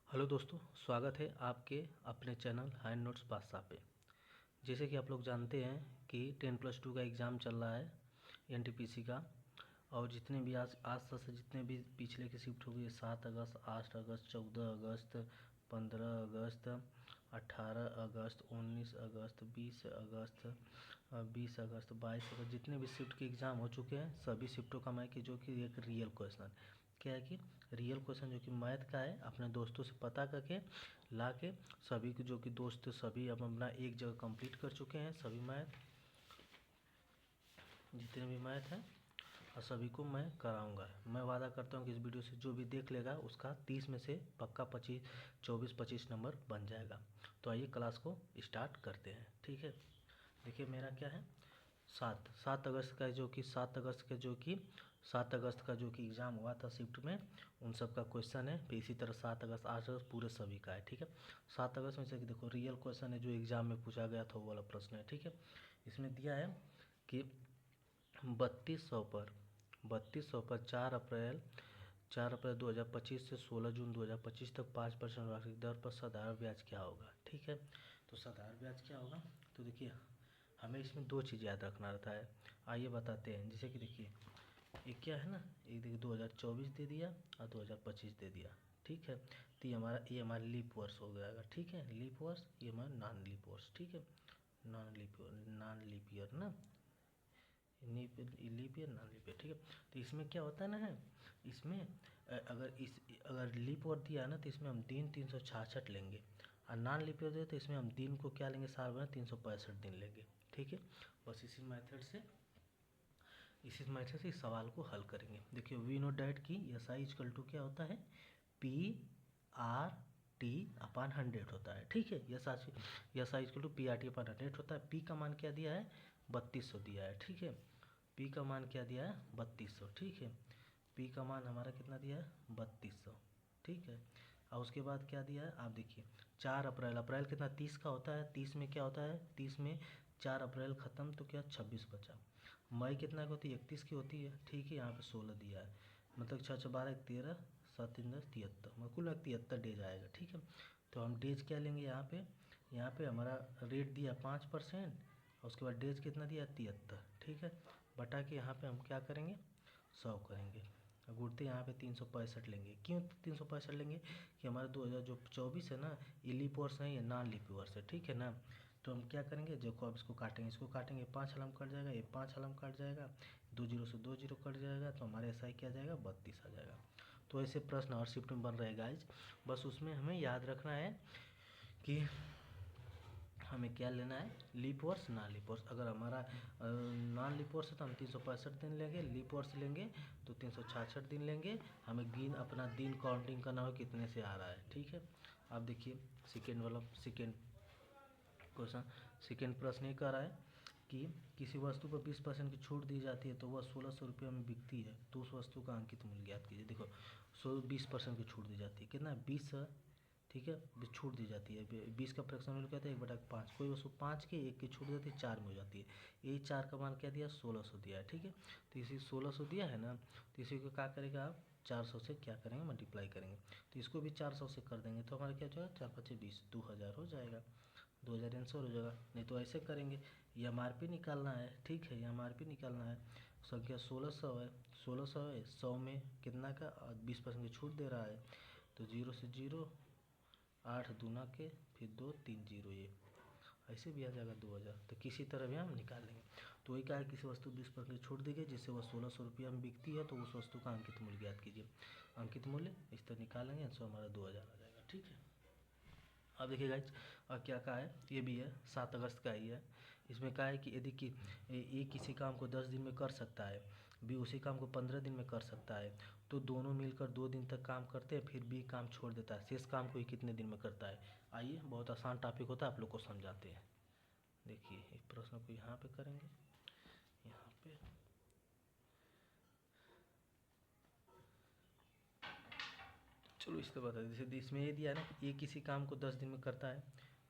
Hello दोस्तों, स्वागत है आपके अपने चैनल हैंड नोट्स बादशाह पे। जैसे कि आप लोग जानते हैं कि 10+2 का एग्ज़ाम चल रहा है एनटीपीसी का। और जितने भी आज तक से जितने भी पिछले की शिफ्ट हो गई, 7 अगस्त, 8 अगस्त, 14 अगस्त, 15 अगस्त, 18 अगस्त, 19 अगस्त, 20 अगस्त, 20 अगस्त, 22 अगस्त, जितने भी शिफ्ट के एग्ज़ाम हो चुके हैं सभी शिफ्टों का मैं कि जो कि एक रियल क्वेश्चन क्या है कि रियल क्वेश्चन जो कि मैथ का है, अपने दोस्तों से पता करके ला के सभी को जो कि दोस्त सभी अब अपना एक जगह कंप्लीट कर चुके हैं। सभी मैथ जितने भी मैथ हैं और सभी को मैं कराऊंगा। मैं वादा करता हूँ कि इस वीडियो से जो भी देख लेगा उसका 30 में से पक्का 24-25 नंबर बन जाएगा। तो आइए क्लास को स्टार्ट करते हैं। ठीक है, देखिए मेरा क्या है, 7 अगस्त का जो कि 7 अगस्त का जो कि एग्ज़ाम हुआ था शिफ्ट में, उन सब का क्वेश्चन है। फिर इसी तरह 7 अगस्त, 8 अगस्त पूरे सभी का है। ठीक है, 7 अगस्त में से देखो रियल क्वेश्चन है जो एग्ज़ाम में पूछा गया था, वो वाला प्रश्न है। ठीक है, इसमें दिया है कि 3200 पर 4 अप्रैल 2025 से 16 जून 2025 तक 5% वार्षिक दर पर साधारण ब्याज क्या होगा। ठीक है, तो साधारण ब्याज क्या होगा, तो देखिए हमें इसमें दो चीज़ याद रखना रहता है। आइए बताते हैं। जैसे कि देखिए ये क्या है ना, एक देखिए 2024 दे दिया और 2025 दे दिया। ठीक है, तो ये हमारा लीप वर्ष हो जाएगा। ठीक है, लीप वर्ष, ये हमारा नॉन लीप वर्ष। ठीक है, नॉन लीप ईयर ना, leap year non leap year. ठीक है, तो इसमें क्या होता है ना है, इसमें अगर लीप ईयर दिया है ना तो इसमें हम दिन 366 लेंगे, और नॉन लीप ईयर दे तो इसमें हम दिन को क्या लेंगे, साल भर 365 दिन लेंगे। ठीक है, बस इसी मेथड से इस सवाल को हल करेंगे। देखिए वी नो डैट की एस आई इक्वल टू क्या होता है, PRT/100 होता है। ठीक है, S I equal to PRT/100 होता है। पी का मान क्या दिया है, 3200 दिया है। ठीक है, पी का मान क्या दिया है, 3200। ठीक है, पी का मान हमारा कितना दिया है, 3200। ठीक है, और उसके बाद क्या दिया है, आप देखिए 4 अप्रैल, अप्रैल कितना 30 का होता है। 30 में क्या होता है, 30 में 4 अप्रैल ख़त्म तो क्या 26 बचा। मई कितना की होती है, 31 की होती है। ठीक है, यहाँ पे 16 दिया है, मतलब 6 6 12 13 7 3 10 73, मतलब कुल 73 डेज आएगा। ठीक है, तो हम डेज क्या लेंगे, यहाँ पे हमारा रेट दिया 5%, और उसके बाद डेज कितना दिया 73। ठीक है, बटा के यहाँ पे हम क्या करेंगे, 100 करेंगे, गुणते यहाँ पे 365 लेंगे। क्यों 365 लेंगे कि हमारा 2024 है ना, ये लीप वर्ष है, ये नॉन लीप वर्ष है। ठीक है ना, तो हम क्या करेंगे, देखो अब इसको काटेंगे, 5 हलम कट जाएगा, ये 5 हलम कट जाएगा, 2 जीरो से 2 जीरो कट जाएगा, तो हमारे एसआई क्या जाएगा, 32 आ जाएगा। तो ऐसे प्रश्न और शिफ्ट में बन रहे गाइज, बस उसमें हमें याद रखना है कि हमें क्या लेना है, लीप वर्ष नॉन लीप वर्ष। अगर हमारा नॉन लीप वर्ष है तो हम 365 दिन लेंगे, लीप वर्ष लेंगे तो 366 दिन लेंगे। हमें अपना दिन काउंटिंग करना हो कितने से आ रहा है। ठीक है, अब देखिए सेकेंड प्रश्न ये कह रहा है कि किसी वस्तु पर 20% की छूट दी जाती है तो वह 1600 रुपये में बिकती है, तो उस वस्तु का अंकित मूल्य ज्ञात कीजिए। देखो 20% की छूट दी जाती है, कितना 20। ठीक है, छूट दी जाती है 20 का फ्रैक्शन वैल्यू कहते हैं 1/5। कोई वस्तु 5 के 1 की छूट देती है 4 में हो जाती है। यही 4 का मान क्या दिया, 1600 दिया है। ठीक है, तो इसी 1600 दिया है ना, तो इसी को क्या करेगा आप 400 से क्या करेंगे, मल्टीप्लाई करेंगे, तो इसको भी 400 से कर देंगे, तो हमारा क्या हो जाएगा, 4 5 20, 2000 हो जाएगा, 2000 आंसर हो जाएगा। नहीं तो ऐसे करेंगे, ये एमआरपी निकालना है। ठीक है, ये एमआरपी निकालना है, संख्या 1600 है, 1600 है, 100 में कितना का 20% की छूट दे रहा है, तो 0 से 0, 8 दूना के फिर 2 3 0, ये ऐसे भी आ जाएगा 2000। तो किसी तरह भी हम निकाल लेंगे। तो वही कहा है, किसी वस्तु 20% की छूट दी गई जिससे वह 1600 रुपया में बिकती है, तो उस वस्तु का अंकित मूल्य ज्ञात कीजिए। अंकित मूल्य इस तरह निकालेंगे, आंसर हमारा 2000 आ जाएगा। ठीक है, अब देखिए गाइज, और क्या कहा है, ये भी है 7 अगस्त का ही है। इसमें कहा है कि यदि कि ए किसी काम को 10 दिन में कर सकता है, बी उसी काम को 15 दिन में कर सकता है, तो दोनों मिलकर 2 दिन तक काम करते हैं, फिर बी काम छोड़ देता है, शेष काम को ही कितने दिन में करता है। आइए, बहुत आसान टॉपिक होता है, आप लोग को समझाते हैं। देखिए एक प्रश्न को यहाँ पे करेंगे, यहाँ पे चलो इस तरह बता दें। जैसे इसमें ये दिया है ना, ए किसी काम को 10 दिन में करता है,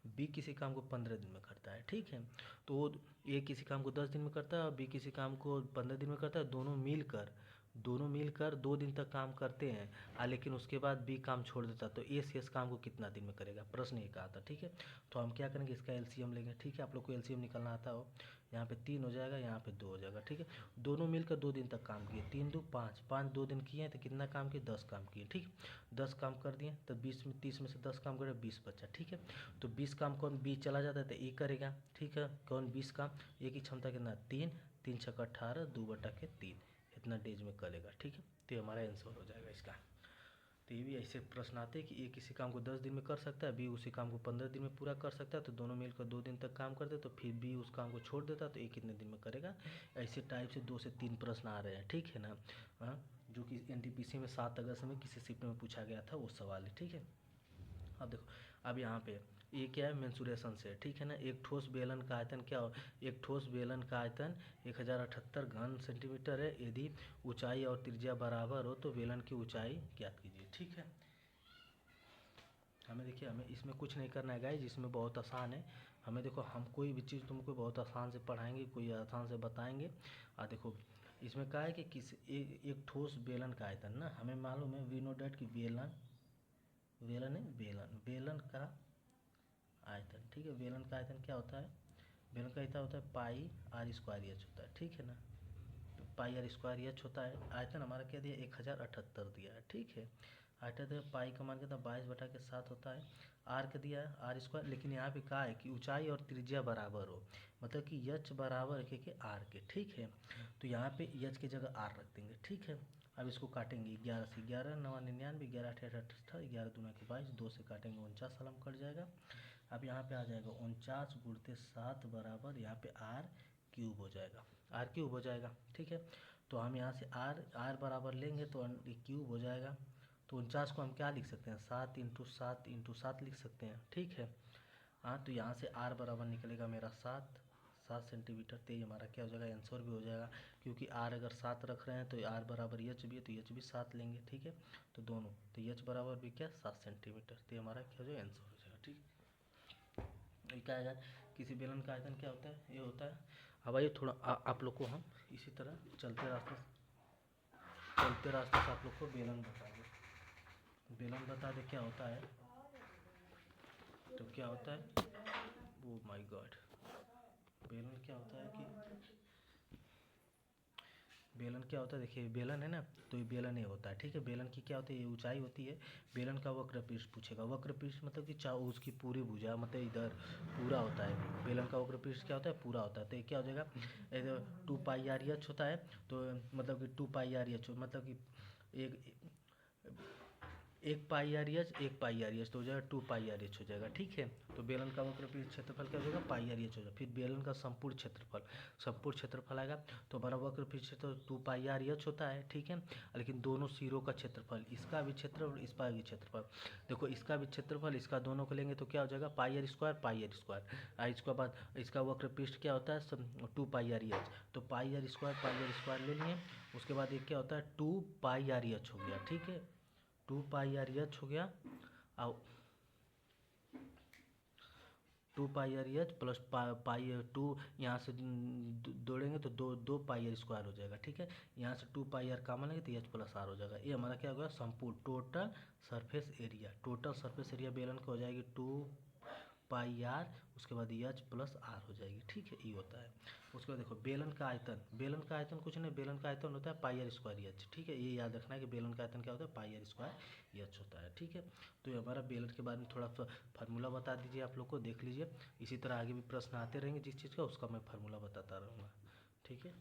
बी किसी काम को 15 दिन में करता है। ठीक है, तो ए किसी काम को 10 दिन में करता है और बी किसी काम को 15 दिन में करता है, दोनों मिलकर दोनों मिलकर 2 दिन तक काम करते हैं लेकिन उसके बाद बी काम छोड़ देता तो ए सी एस काम को कितना दिन में करेगा, प्रश्न ये कहा था। ठीक है, तो हम क्या करेंगे, इसका एलसीएम लेंगे। ठीक है, आप लोग को एलसीएम निकालना आता हो, यहाँ पे 3 हो जाएगा, यहाँ पे 2 हो जाएगा। ठीक है, दोनों मिलकर 2 दिन तक काम किए, 3 2 5, 5 2 दिन किए हैं तो कितना काम किए, 10 काम किए। ठीक, 10 काम कर दिए तो 20 में 30 में से 10 काम करे 20 बचा। ठीक है, तो 20 काम कौन बी चला जाता है तो ए करेगा। ठीक है, कौन 20 काम, ए की क्षमता कितना 3, 3 छक्का 18, 2/3 इतना डेज में करेगा। ठीक है, तो ये हमारा आंसर हो जाएगा इसका। तो ये भी ऐसे प्रश्न आते हैं कि ए किसी काम को 10 दिन में कर सकता है, बी उसी काम को 15 दिन में पूरा कर सकता है, तो दोनों मिलकर 2 दिन तक काम करते तो फिर बी उस काम को छोड़ देता तो ए कितने दिन में करेगा। ऐसे टाइप से 2 से 3 प्रश्न आ रहे हैं। ठीक है ना, हाँ, जो कि एनटीपीसी में 7 अगस्त में किसी शिफ्ट में पूछा गया था वो सवाल है। ठीक है, अब देखो, अब यहाँ पे ये क्या है, मेंसुरेशन से। ठीक है ना, एक ठोस बेलन का आयतन क्या हो, एक ठोस बेलन का आयतन 1078 घन सेंटीमीटर है। यदि ऊंचाई और त्रिज्या बराबर हो तो बेलन की ऊंचाई ज्ञात कीजिए। ठीक है, हमें देखिए, हमें इसमें कुछ नहीं करना है गाइस, इसमें बहुत आसान है। हमें देखो, हम कोई भी चीज़ तुमको बहुत आसान से पढ़ाएंगे, कोई आसान से बताएंगे। देखो, इसमें क्या है कि एक ठोस बेलन का आयतन ना, हमें मालूम है, वी नो डैट कि बेलन बेलन है, बेलन का आयतन। ठीक है, बेलन का आयतन क्या होता है, बेलन का आयतन होता है पाई आर स्क्वायर एच होता है। ठीक है ना, तो पाई आर स्क्वायर एच होता है। आयतन हमारा क्या दिया, 1078 दिया है। ठीक है, आयतन पाई का मान कितना 22/7 होता है। आर का दिया है आर स्क्वायर, लेकिन यहाँ पे कहा है कि ऊंचाई और त्रिज्या बराबर हो, मतलब कि एच बराबर के आर के। ठीक है, तो यहाँ पे एच की जगह आर रख देंगे। ठीक है, अब इसको काटेंगे, 11 से 11 9 99, 11 8 78, 11 दूना के 22, 2 से काटेंगे 49 सालम कट जाएगा। अब यहाँ पे आ जाएगा 49 गुणते 7 बराबर, यहाँ पे आर क्यूब हो जाएगा, आर क्यूब हो जाएगा। ठीक है, तो हम यहाँ से आर बराबर लेंगे तो क्यूब हो जाएगा। तो 49 को हम क्या लिख सकते हैं, 7 × 7 लिख सकते हैं। ठीक है, हाँ, तो यहाँ से आर बराबर निकलेगा मेरा 7 सेंटीमीटर। तो ये हमारा क्या हो जाएगा, आंसर भी हो जाएगा, क्योंकि आर अगर 7 रख रहे हैं तो आर बराबर एच भी है, तो एच भी 7 लेंगे। ठीक है, तो दोनों, तो एच बराबर भी क्या 7 सेंटीमीटर। तो ये हमारा क्या हो जाएगा, आंसर हो जाएगा। ठीक, ये क्या है, किसी बेलन का आयतन क्या होता है, ये होता है। अब आइए थोड़ा आप लोग को हम इसी तरह चलते रास्ते से आप लोग को बेलन बता दे क्या होता है। तो क्या होता है, ओ माय गॉड, बेलन क्या होता है कि बेलन क्या होता है, देखिए बेलन है ना, तो ये बेलन ये होता है। ठीक है, बेलन की क्या होती है, ये ऊंचाई होती है। बेलन का वक्र पृष्ठ पूछेगा, वक्र पृष्ठ मतलब कि उसकी पूरी भुजा, मतलब इधर पूरा होता है। बेलन का वक्र पृष्ठ क्या होता है, पूरा होता है। तो ये क्या हो जाएगा, इधर 2πr होता है, तो मतलब कि 2πr मतलब कि एक 1πr/1 तो हो जाएगा 2πr हो जाएगा। ठीक है, तो बेलन का वक्र पृष्ठ क्षेत्रफल क्या हो जाएगा, πr हो जाएगा। फिर बेलन का संपूर्ण क्षेत्रफल आएगा, तो हमारा वक्र पृष्ठ क्षेत्र 2πr होता है। ठीक है, लेकिन दोनों सिरों का क्षेत्रफल, इसका भी क्षेत्रफल, इसका भी क्षेत्रफल, देखो इसका भी क्षेत्रफल, इसका दोनों को लेंगे तो क्या हो जाएगा, πr²। इसके बाद इसका वक्र पृष्ठ क्या होता है 2πr, तो πr² ले लिए। उसके बाद ये क्या होता है 2πr हो गया। ठीक है, 2πr हो गया, और 2πr प्लस पाई 2 यहाँ से जोड़ेंगे तो 2πr² हो जाएगा। ठीक है, यहाँ से 2πr कॉमन लेंगे तो एच प्लस आर हो जाएगा। ये हमारा क्या होगा, संपूर्ण टोटल सरफेस एरिया बेलन का हो जाएगी 2πr, उसके बाद एच प्लस आर हो जाएगी। ठीक है, ये होता है। उसके बाद देखो बेलन का आयतन कुछ नहीं, बेलन का आयतन होता है πr²h। ठीक है, ये याद रखना है कि बेलन का आयतन क्या होता है, πr² होता है। ठीक है, तो ये हमारा बेलन के बारे में थोड़ा सा फार्मूला बता दीजिए, आप लोग को देख लीजिए। इसी तरह आगे भी प्रश्न आते रहेंगे, जिस चीज़ का उसका मैं फार्मूला बताता रहूँगा। ठीक है,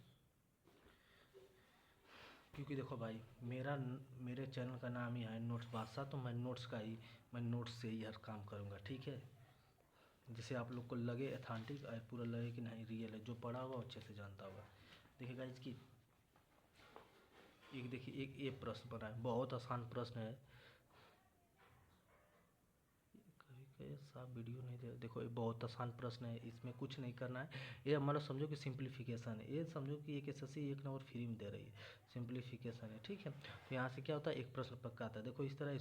क्योंकि देखो भाई, मेरे चैनल का नाम ही है नोट्स बादशाह, तो मैं नोट्स से ही हर काम करूँगा। ठीक है, जिससे आप लोग को लगे अथेंटिक और पूरा लगे कि नहीं रियल है, जो पढ़ा होगा अच्छे से जानता होगा। देखिएगा इसकी एक ये प्रश्न बना है, बहुत आसान प्रश्न है, कभी कभी साफ वीडियो नहीं दे। देखो ये बहुत आसान प्रश्न है, इसमें कुछ नहीं करना है। ये मतलब समझो कि सिंप्लीफिकेशन है, ये समझो कि एक एसएससी 1 नंबर फ्री में दे रही है, सिंप्लीफिकेशन है, ठीक है। तो यहाँ से क्या होता है, एक प्रश्न पक्का आता है। देखो इस तरह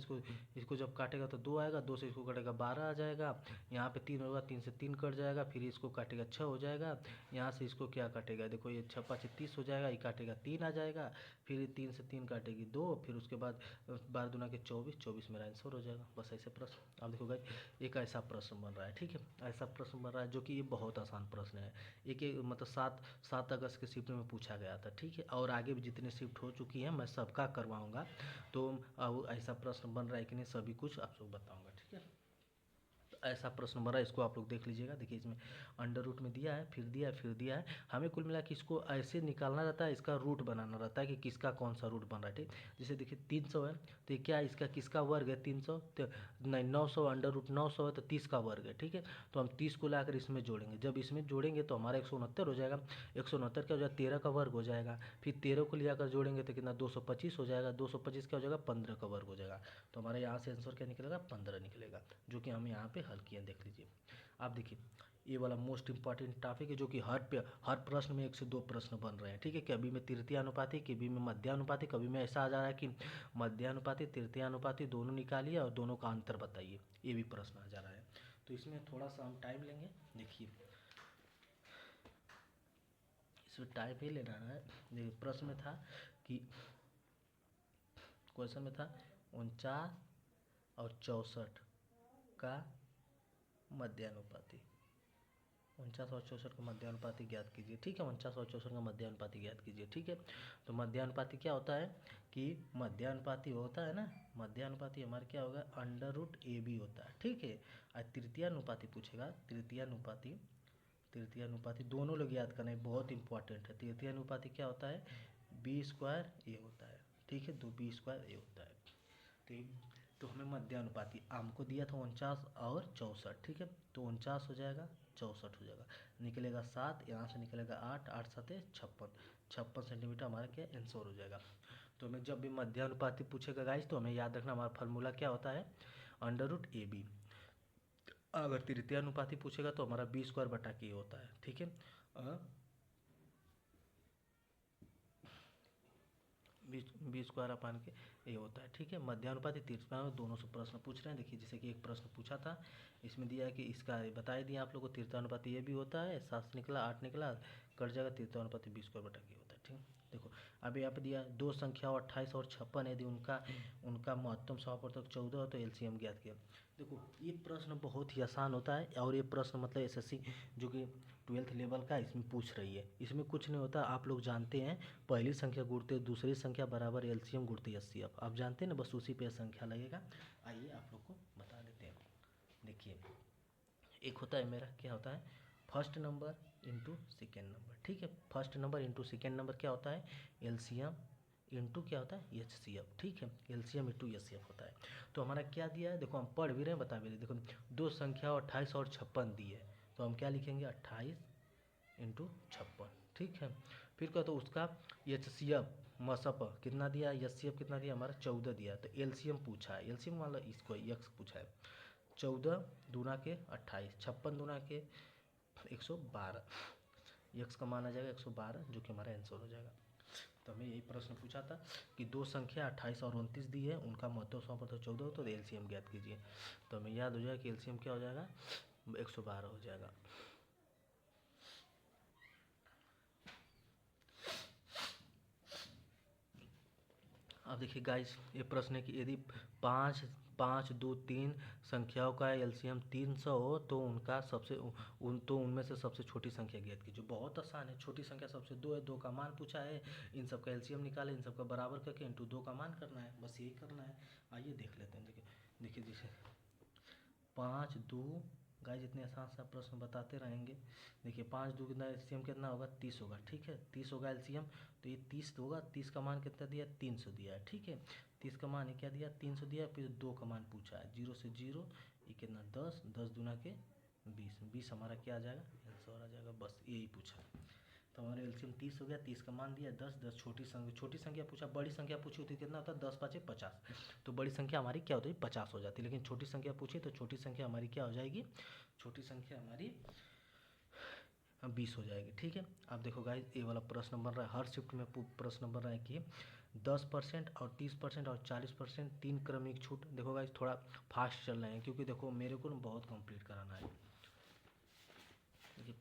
इसको जब काटेगा तो 2 आएगा, 2 से इसको काटेगा 12 आ जाएगा, यहाँ पे 3 होगा, 3 से 3 कट जाएगा, फिर इसको काटेगा 6 हो जाएगा, यहाँ से इसको क्या काटेगा, देखो ये 6 5 30 हो जाएगा, ये काटेगा 3 आ जाएगा, फिर 3 से 3 काटेगी 2, फिर उसके बाद 12 दूना के 24, 24 मेरा आंसर हो जाएगा। बस ऐसे प्रश्न। अब देखो गाइस एक ऐसा प्रश्न बन रहा है, ठीक है, ऐसा प्रश्न बन रहा है जो कि ये बहुत आसान प्रश्न है। एक मतलब 7 अगस्त के शिफ्ट में पूछा गया था, ठीक है, और आगे भी जितने शिफ्ट हो चुकी हैं मैं सबका करवाऊँगा। तो अब ऐसा प्रश्न बन रहा है कि नहीं, सभी कुछ आप लोग बताऊँगा, ठीक है। ऐसा प्रश्न बना, इसको आप लोग देख लीजिएगा। देखिए इसमें अंडर रूट में दिया है, फिर दिया है, फिर दिया है। हमें कुल मिला के इसको ऐसे निकालना रहता है, इसका रूट बनाना रहता है कि किसका कौन सा रूट बन रहा है, ठीक। जैसे देखिए 300 है, तो ये क्या है, इसका किसका वर्ग है, 300, तो नहीं 900, अंडर रूट 900 है तो 30 का वर्ग है, ठीक है। तो हम 30 को लाकर इसमें जोड़ेंगे, जब इसमें जोड़ेंगे तो हमारा 169 हो जाएगा। 169 क्या हो जाएगा, 13 का वर्ग हो जाएगा। फिर 13 को ले जाकर जोड़ेंगे तो कितना, 225 हो जाएगा। 225 क्या हो जाएगा, 15 का वर्ग हो जाएगा। तो हमारे यहाँ से आंसर क्या निकलेगा, 15 निकलेगा, जो कि हम यहाँ पे हल किए। देख लीजिए आप, देखिए ये वाला मोस्ट इंपॉर्टेंट टॉपिक है, जो कि हर प्रश्न में 1 से 2 प्रश्न बन रहे हैं, ठीक है। कभी में तृतीयानुपाती, कभी में मध्यानुपाती, कभी में ऐसा आ जा रहा है कि मध्यानुपाती तृतीयानुपाती दोनों निकालिए और दोनों का अंतर बताइए, ये भी प्रश्न आ जा रहा है। तो इसमें थोड़ा सा हम टाइम लेंगे। देखिए इसमें टाइम ही लेना है। देखिए प्रश्न में था कि क्वेश्चन में था 49 और 64 का मध्यानुपाती, 49 और 64 का मध्यानुपाती ज्ञात कीजिए, ठीक है। 49 और 64 का मध्यानुपाती ज्ञात कीजिए, ठीक है। तो मध्यानुपाती क्या होता है कि मध्यानुपाती होता है ना, मध्यानुपाती हमारे क्या होगा, अंडर रूट ए बी होता है, ठीक है। और तृतीयानुपाती पूछेगा, तृतीयानुपाती दोनों लोग याद करना है, बहुत इंपॉर्टेंट है। तृतीयानुपाती क्या होता है, बी स्क्वायर ए होता है, ठीक है, 2b² ए होता है। तो हमें मध्यानुपाती आम को दिया था 49 और 64, ठीक है। तो 49 हो जाएगा, 64 हो जाएगा, निकलेगा 7, यहाँ से निकलेगा 8, 8 7 56, 56 सेंटीमीटर हमारा क्या आंसर हो जाएगा। तो हमें जब भी मध्यानुपाती पूछेगा गाइस, तो हमें याद रखना हमारा फार्मूला क्या होता है, अंडर रूट ए बी। अगर तृतीयानुपाती पूछेगा तो हमारा b² होता है, ठीक है। b² अपान के ये होता है, ठीक है। मध्यानुपाती तृतीयानुपाती दोनों से प्रश्न पूछ रहे हैं। देखिए जैसे कि एक प्रश्न पूछा था, इसमें दिया है कि इसका बता दिया आप लोगों को, तृतीयानुपाती ये भी होता है, 7 निकला 8 निकला, कट जाएगा, तृतीयानुपाती b² होता है, ठीक। देखो अभी यहाँ पे दिया 2 संख्या 28 और 56, यदि उनका महत्तम समापवर्तक 14 है तो एलसीएम ज्ञात किया। देखो ये प्रश्न बहुत ही आसान होता है, और ये प्रश्न मतलब एसएससी जो कि 12th लेवल का इसमें पूछ रही है। इसमें कुछ नहीं होता, आप लोग जानते हैं, पहली संख्या गुणते दूसरी संख्या बराबर एलसीएम गुणते एचसीएफ, आप जानते हैं ना, बस उसी पे संख्या लगेगा। आइए आप लोग को बता देते हैं। देखिए एक होता है मेरा, क्या होता है, first number into second number, ठीक है। First number into second number क्या होता है, एलसीएम इंटू क्या होता है, एचसीएफ, ठीक है। एलसीएम इंटू एचसीएफ होता है। तो हमारा क्या दिया है, देखो हम पढ़ भी रहे हैं, बता भी रहे। देखो 2 संख्या 28 और 56 दी है, तो हम क्या लिखेंगे, 28 इंटू 56, ठीक है। फिर क्या, तो उसका एचसीएफ मसप कितना दिया, एचसीएफ कितना दिया, हमारा 14 दिया है। तो एलसीएम पूछा है, एलसीएम वाला इसको एक्स पूछा है। 14 दूना के 28, 56 दूना के 112, एक्स का मान आ जाएगा 112, जो कि हमारा आंसर हो जाएगा। तो हमें यही प्रश्न पूछा था कि 2 संख्या 28 और 29 दी है, उनका महत्तम समापवर्तक 14 हो, तो एलसीएम ज्ञात कीजिए। तो हमें याद हो जाएगा कि एलसीएम क्या हो जाएगा, 112 हो जाएगा। अब देखिए गाइस ये प्रश्न है कि यदि 5 5 2 3 संख्याओं का एलसीएम 300 हो तो उनमें से सबसे छोटी संख्या ज्ञात कीजिए। बहुत आसान है, छोटी संख्या सबसे 2 है, 2 का मान पूछा है, इन सब का एलसीएम निकाले, इन सब का बराबर करके इंटू 2 का मान करना है, बस यही करना है। आइए देख लेते हैं। देखिए जैसे 5 2, गाइस जितने आसान सा प्रश्न बताते रहेंगे। देखिए 5 2 कितना, एलसीएम कितना होगा, 30 होगा, ठीक है। 30 होगा एलसीएम, तो ये 30 होगा, 30 का मान कितना दिया, 300 दिया है, ठीक है। 30 का मान क्या दिया, 300 दिया, फिर 2 का मान पूछा है, 0 से 0, ये कितना 10, 10 दूना के 20, 20 हमारा क्या आ जाएगा, आंसर आ जाएगा, बस यही पूछा है। तो हमारे एलसीएम 30 हो गया, 30 का मान दिया 10, 10 छोटी संख्या पूछा, बड़ी संख्या पूछी होती कितना होता है 10 5 50, तो बड़ी संख्या हमारी क्या होती है 50 हो जाती है। लेकिन छोटी संख्या पूछी तो छोटी संख्या हमारी क्या हो जाएगी, छोटी संख्या हमारी 20 हो जाएगी। ठीक है, अब देखो गाइस ये वाला प्रश्न बन रहा है, हर शिफ्ट में प्रश्न बन रहा है कि 10% और 30% और 40% 3 क्रमिक छूट। देखो गाइस थोड़ा फास्ट चल रहे हैं क्योंकि देखो मेरे को ना बहुत कंप्लीट कराना है, देखिए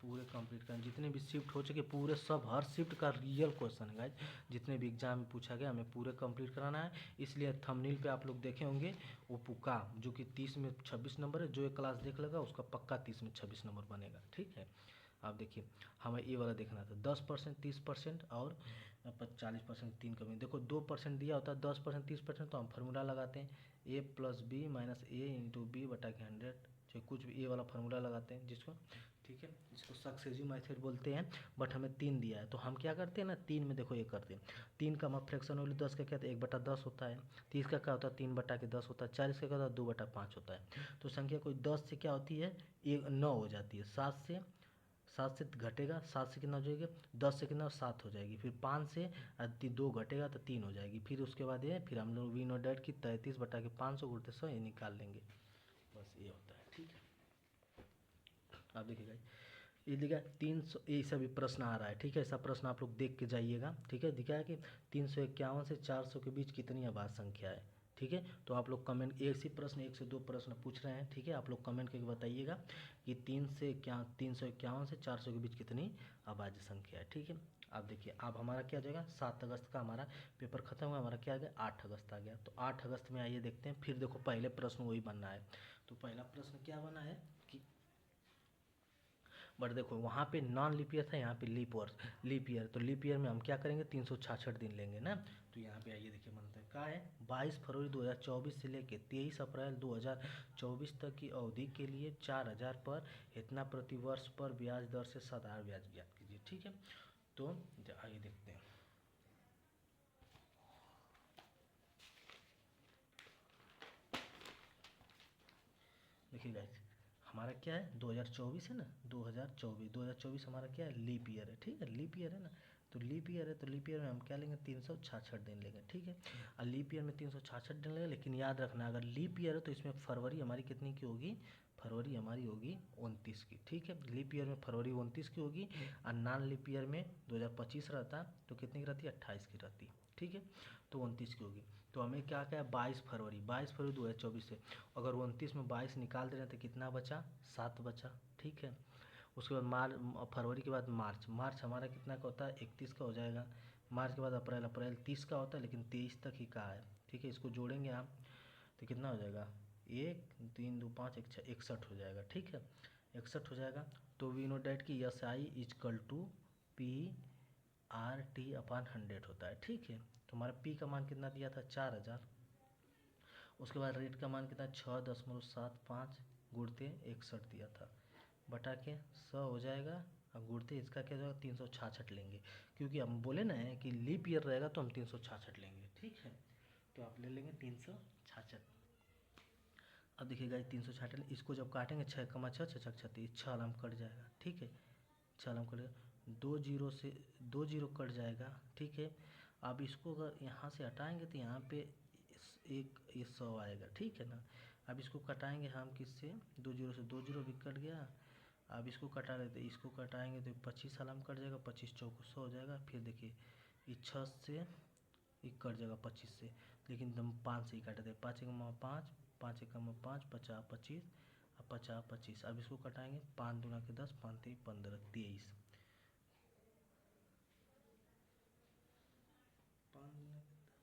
पूरे कंप्लीट करना, जितने भी शिफ्ट हो चुके पूरे सब, हर शिफ्ट का रियल क्वेश्चन है गाइस, जितने भी एग्जाम में पूछा गया हमें पूरे कंप्लीट कराना है। इसलिए थंबनेल पे आप लोग देखे होंगे वो पुका जो कि 30 में 26 नंबर है, जो एक क्लास देख लेगा उसका पक्का 30 में 26 नंबर बनेगा। ठीक है, आप देखिए हमें ये वाला देखना था 10%, 30% और 40% 3 कमी। देखो 2% दिया होता है 10% 30%, तो हम फार्मूला लगाते हैं a + b - a × b बटा के 100, चाहे कुछ भी, ये वाला फार्मूला लगाते हैं जिसको, ठीक है, जिसको सक्सेसिव मेथड बोलते हैं। बट हमें 3 दिया है तो हम क्या करते हैं ना, 3 में देखो ये करते हैं, 3 का हम फ्रैक्शन वैल्यू 10 का क्या होता है 1/10 होता है, 30 का क्या होता है 3/10 होता है, 40 का क्या होता है 2/5 होता है। तो संख्या कोई 10 से क्या होती है 9 हो जाती है, 7 से घटेगा, 7 से कितना हो जाएगा 10 से कितना 7 हो जाएगी, फिर 5 से 2 घटेगा तो 3 हो जाएगी, फिर उसके बाद ये फिर हम लोग वी नो डैट की 33 बटा के 500 गुणित 100 ये निकाल लेंगे, बस ये होता है। ठीक है, आप देखिएगा ये दिखा 300, ये सभी प्रश्न आ रहा है। ठीक है, ऐसा प्रश्न आप लोग देख के जाइएगा। ठीक है, दिखा है कि 351 से 400 के बीच कितनी आबाद संख्या है। ठीक है, तो आप लोग कमेंट, एक से प्रश्न 1 से 2 प्रश्न पूछ रहे हैं। ठीक है, आप लोग कमेंट करके बताइएगा कि 351 से 400 के बीच कितनी आबादी संख्या है। ठीक है, आप देखिए अब हमारा क्या हो जाएगा 7 अगस्त का हमारा पेपर खत्म हुआ, हमारा क्या आ गया 8 अगस्त आ गया। तो 8 अगस्त में आइए देखते हैं, फिर देखो पहले प्रश्न वही बनना है। तो पहला प्रश्न क्या बना है कि, बट देखो वहाँ पे नॉन लीप ईयर था, यहाँ पे लीप ईयर, तो लीप ईयर में हम क्या करेंगे 366 दिन लेंगे ना। तो यहाँ पे आइए देखिए बनता है क्या है 22 फरवरी 2024 से लेके 23 अप्रैल 2024 तक की अवधि के लिए 4000 पर इतना प्रति वर्ष पर ब्याज दर से साधारण ब्याज ज्ञात कीजिए। ठीक है, तो आइए देखते हैं। देखिए गाइस हमारा क्या है 2024 है ना, 2024 हमारा क्या है लीप ईयर है। ठीक है, लीप ईयर है ना, तो लीप ईयर है तो लीप ईयर में हम क्या लेंगे 366 दिन लेंगे। ठीक है, और लीप ईयर में 366 दिन लेंगे, लेकिन याद रखना अगर लीप ईयर है तो इसमें फरवरी हमारी कितनी की होगी, फरवरी हमारी होगी 29 की। ठीक है, लीप ईयर में फरवरी 29 की होगी, और नॉन लीप ईयर में 2025 रहता तो कितनी की रहती 28 की रहती। ठीक है, तो 29 की होगी। तो हमें क्या क्या है 22 फरवरी 2024 से, अगर 29 में 22 निकाल दे रहे हैं तो कितना बचा 7 बचा। ठीक है, उसके बाद फरवरी के बाद मार्च हमारा कितना का होता है 31 का हो जाएगा। मार्च के बाद अप्रैल 30 का होता है, लेकिन 23 तक ही का है। ठीक है, इसको जोड़ेंगे आप तो कितना हो जाएगा 1 3 2 5 1 6 61 हो जाएगा। ठीक है, 61 हो जाएगा। तो वी नो डैट की SI = PRT/100 होता है। ठीक है, तो हमारा P का मान कितना दिया था 4000, उसके बाद रेट का मान कितना 6.75 गुणते 61 दिया था, बटा के 100 हो जाएगा, अब गुणते इसका क्या होगा 366 लेंगे, क्योंकि हम बोले ना है कि लीप ईयर रहेगा तो हम 366 लेंगे। ठीक है, तो आप ले लेंगे 366। अब देखिएगा 366, इसको जब काटेंगे 6 कमा 6 6 36, 6 आराम कट जाएगा। ठीक है, 6 आराम कट जाएगा, 2 जीरो से 2 जीरो कट जाएगा। ठीक है, अब इसको अगर यहाँ से हटाएंगे तो यहाँ पे एक ये 100 आएगा। ठीक है ना, अब इसको कटाएंगे हम किससे 2 जीरो से, 2 जीरो भी कट गया। अब इसको कटा लेते, इसको कटाएंगे तो 25 आराम कट जाएगा, 25 चौको 100 हो जाएगा। फिर देखिए ये 6 से ये कट जाएगा 25 से, लेकिन हम 5 से ही काटे थे, 5 एकम 5, 5 एकम 5, 50 25 और 50 25। अब इसको कटाएंगे 5 दूना के 10, 5 3 15 23, 5 दूना के 10,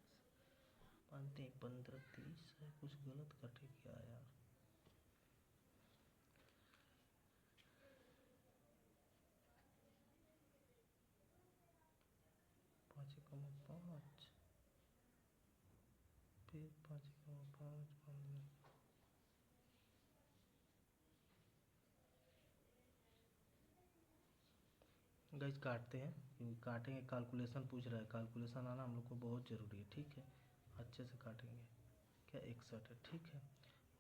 5 3 15 30 है, कुछ गलत कटे क्या यार। पाँच एकम 5, फिर 5 एकम 5 15, गाइस काटते हैं क्योंकि काटेंगे, कैलकुलेशन पूछ रहा है, कैलकुलेशन आना हम लोग को बहुत ज़रूरी है। ठीक है, अच्छे से काटेंगे, क्या 61 है। ठीक है,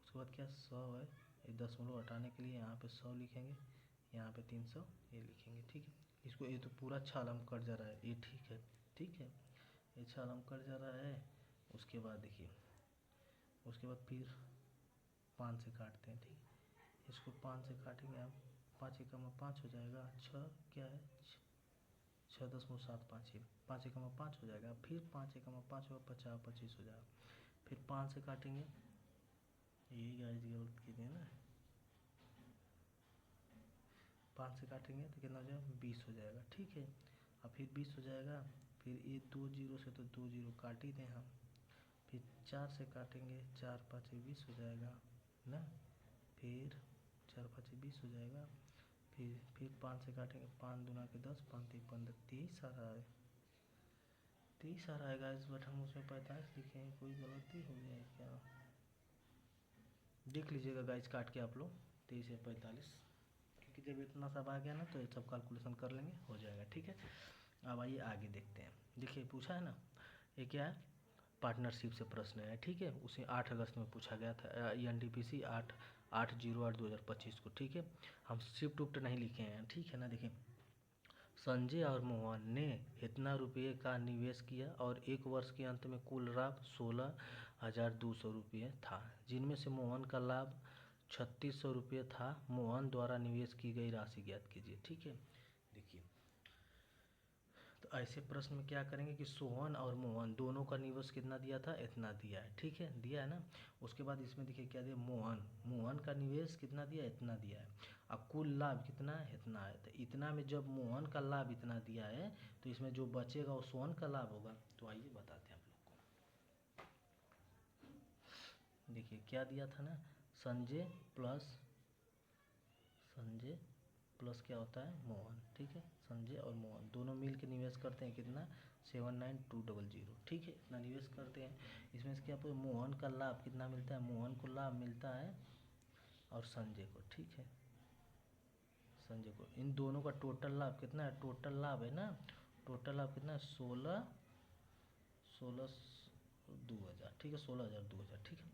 उसके बाद क्या 100 है, ये 10 हटाने के लिए यहाँ पे 100 लिखेंगे, यहाँ पे 300 ये लिखेंगे। ठीक है, इसको ये तो पूरा छालम कट जा रहा है, ये ठीक है, ठीक है, ये छालम कट जा रहा है। उसके बाद देखिए, उसके बाद फिर 5 से काटते हैं, ठीक, इसको 5 से काटेंगे हम, 5 एकम में 5 हो जाएगा, 6 क्या है 6.75 है, 5 एकम में 5 हो जाएगा, फिर 5 एकम में 5 होगा 50 25 हो जाएगा, फिर 5 से काटेंगे, यही गाइस गलत की थी ना, 5 से काटेंगे तो कितना हो जाएगा 20 हो जाएगा, ठीक है। अब फिर 20 हो जाएगा, फिर ये 2 जीरो से तो 2 जीरो काट ही दें हम, फिर 4 से काटेंगे, 4 5 20 हो जाएगा ना, फिर 4 5 20 हो जाएगा, फिर 5 से काटेंगे, 5 दूना के 10, 5 3 15, 23 आ रहा है, 23 आ रहा है गाइस, बट हम उसमें 45 लिखे हैं, कोई गलती हो गया है क्या, देख लीजिएगा गाइस काट के आप लोग, 23 या 45, क्योंकि जब इतना सब आ गया ना तो ये सब कैलकुलेशन कर लेंगे, हो जाएगा, ठीक है। अब आइए आगे देखते हैं, देखिए पूछा है ना, ये क्या है, पार्टनरशिप से प्रश्न है, ठीक है, उसे 8 अगस्त में पूछा गया था, NTPC 8/08/2025 को, ठीक है। हम शिफ्ट उफ्ट नहीं लिखे हैं, ठीक है ना। देखिए, संजय और मोहन ने इतना रुपये का निवेश किया और 1 वर्ष के अंत में कुल लाभ 16,200 रुपये था, जिनमें से मोहन का लाभ 3600 रुपये था। मोहन द्वारा निवेश की गई राशि ज्ञात कीजिए, ठीक है। देखिए, तो ऐसे प्रश्न में क्या करेंगे कि सोहन और मोहन दोनों का निवेश कितना दिया था, इतना दिया है, ठीक है, दिया है ना। उसके बाद इसमें देखिए क्या दिया, मोहन का निवेश कितना दिया, इतना दिया है, अब कुल लाभ कितना है, इतना है। तो इतना में जब मोहन का लाभ इतना दिया है तो इसमें जो बचेगा वो सोहन का लाभ होगा। तो आइए बताते हैं आप लोग को। देखिए क्या दिया था ना, संजय प्लस क्या होता है, मोहन, ठीक है। संजय और मोहन दोनों मिल के निवेश करते हैं कितना, 79200, ठीक है, इतना निवेश करते हैं। इसमें से क्या मोहन का लाभ कितना मिलता है, मोहन को लाभ मिलता है और संजय को, ठीक है, संजय को, इन दोनों का टोटल लाभ कितना है, टोटल लाभ है ना, टोटल लाभ कितना है 16 2000, ठीक है, 16,000 ठीक है,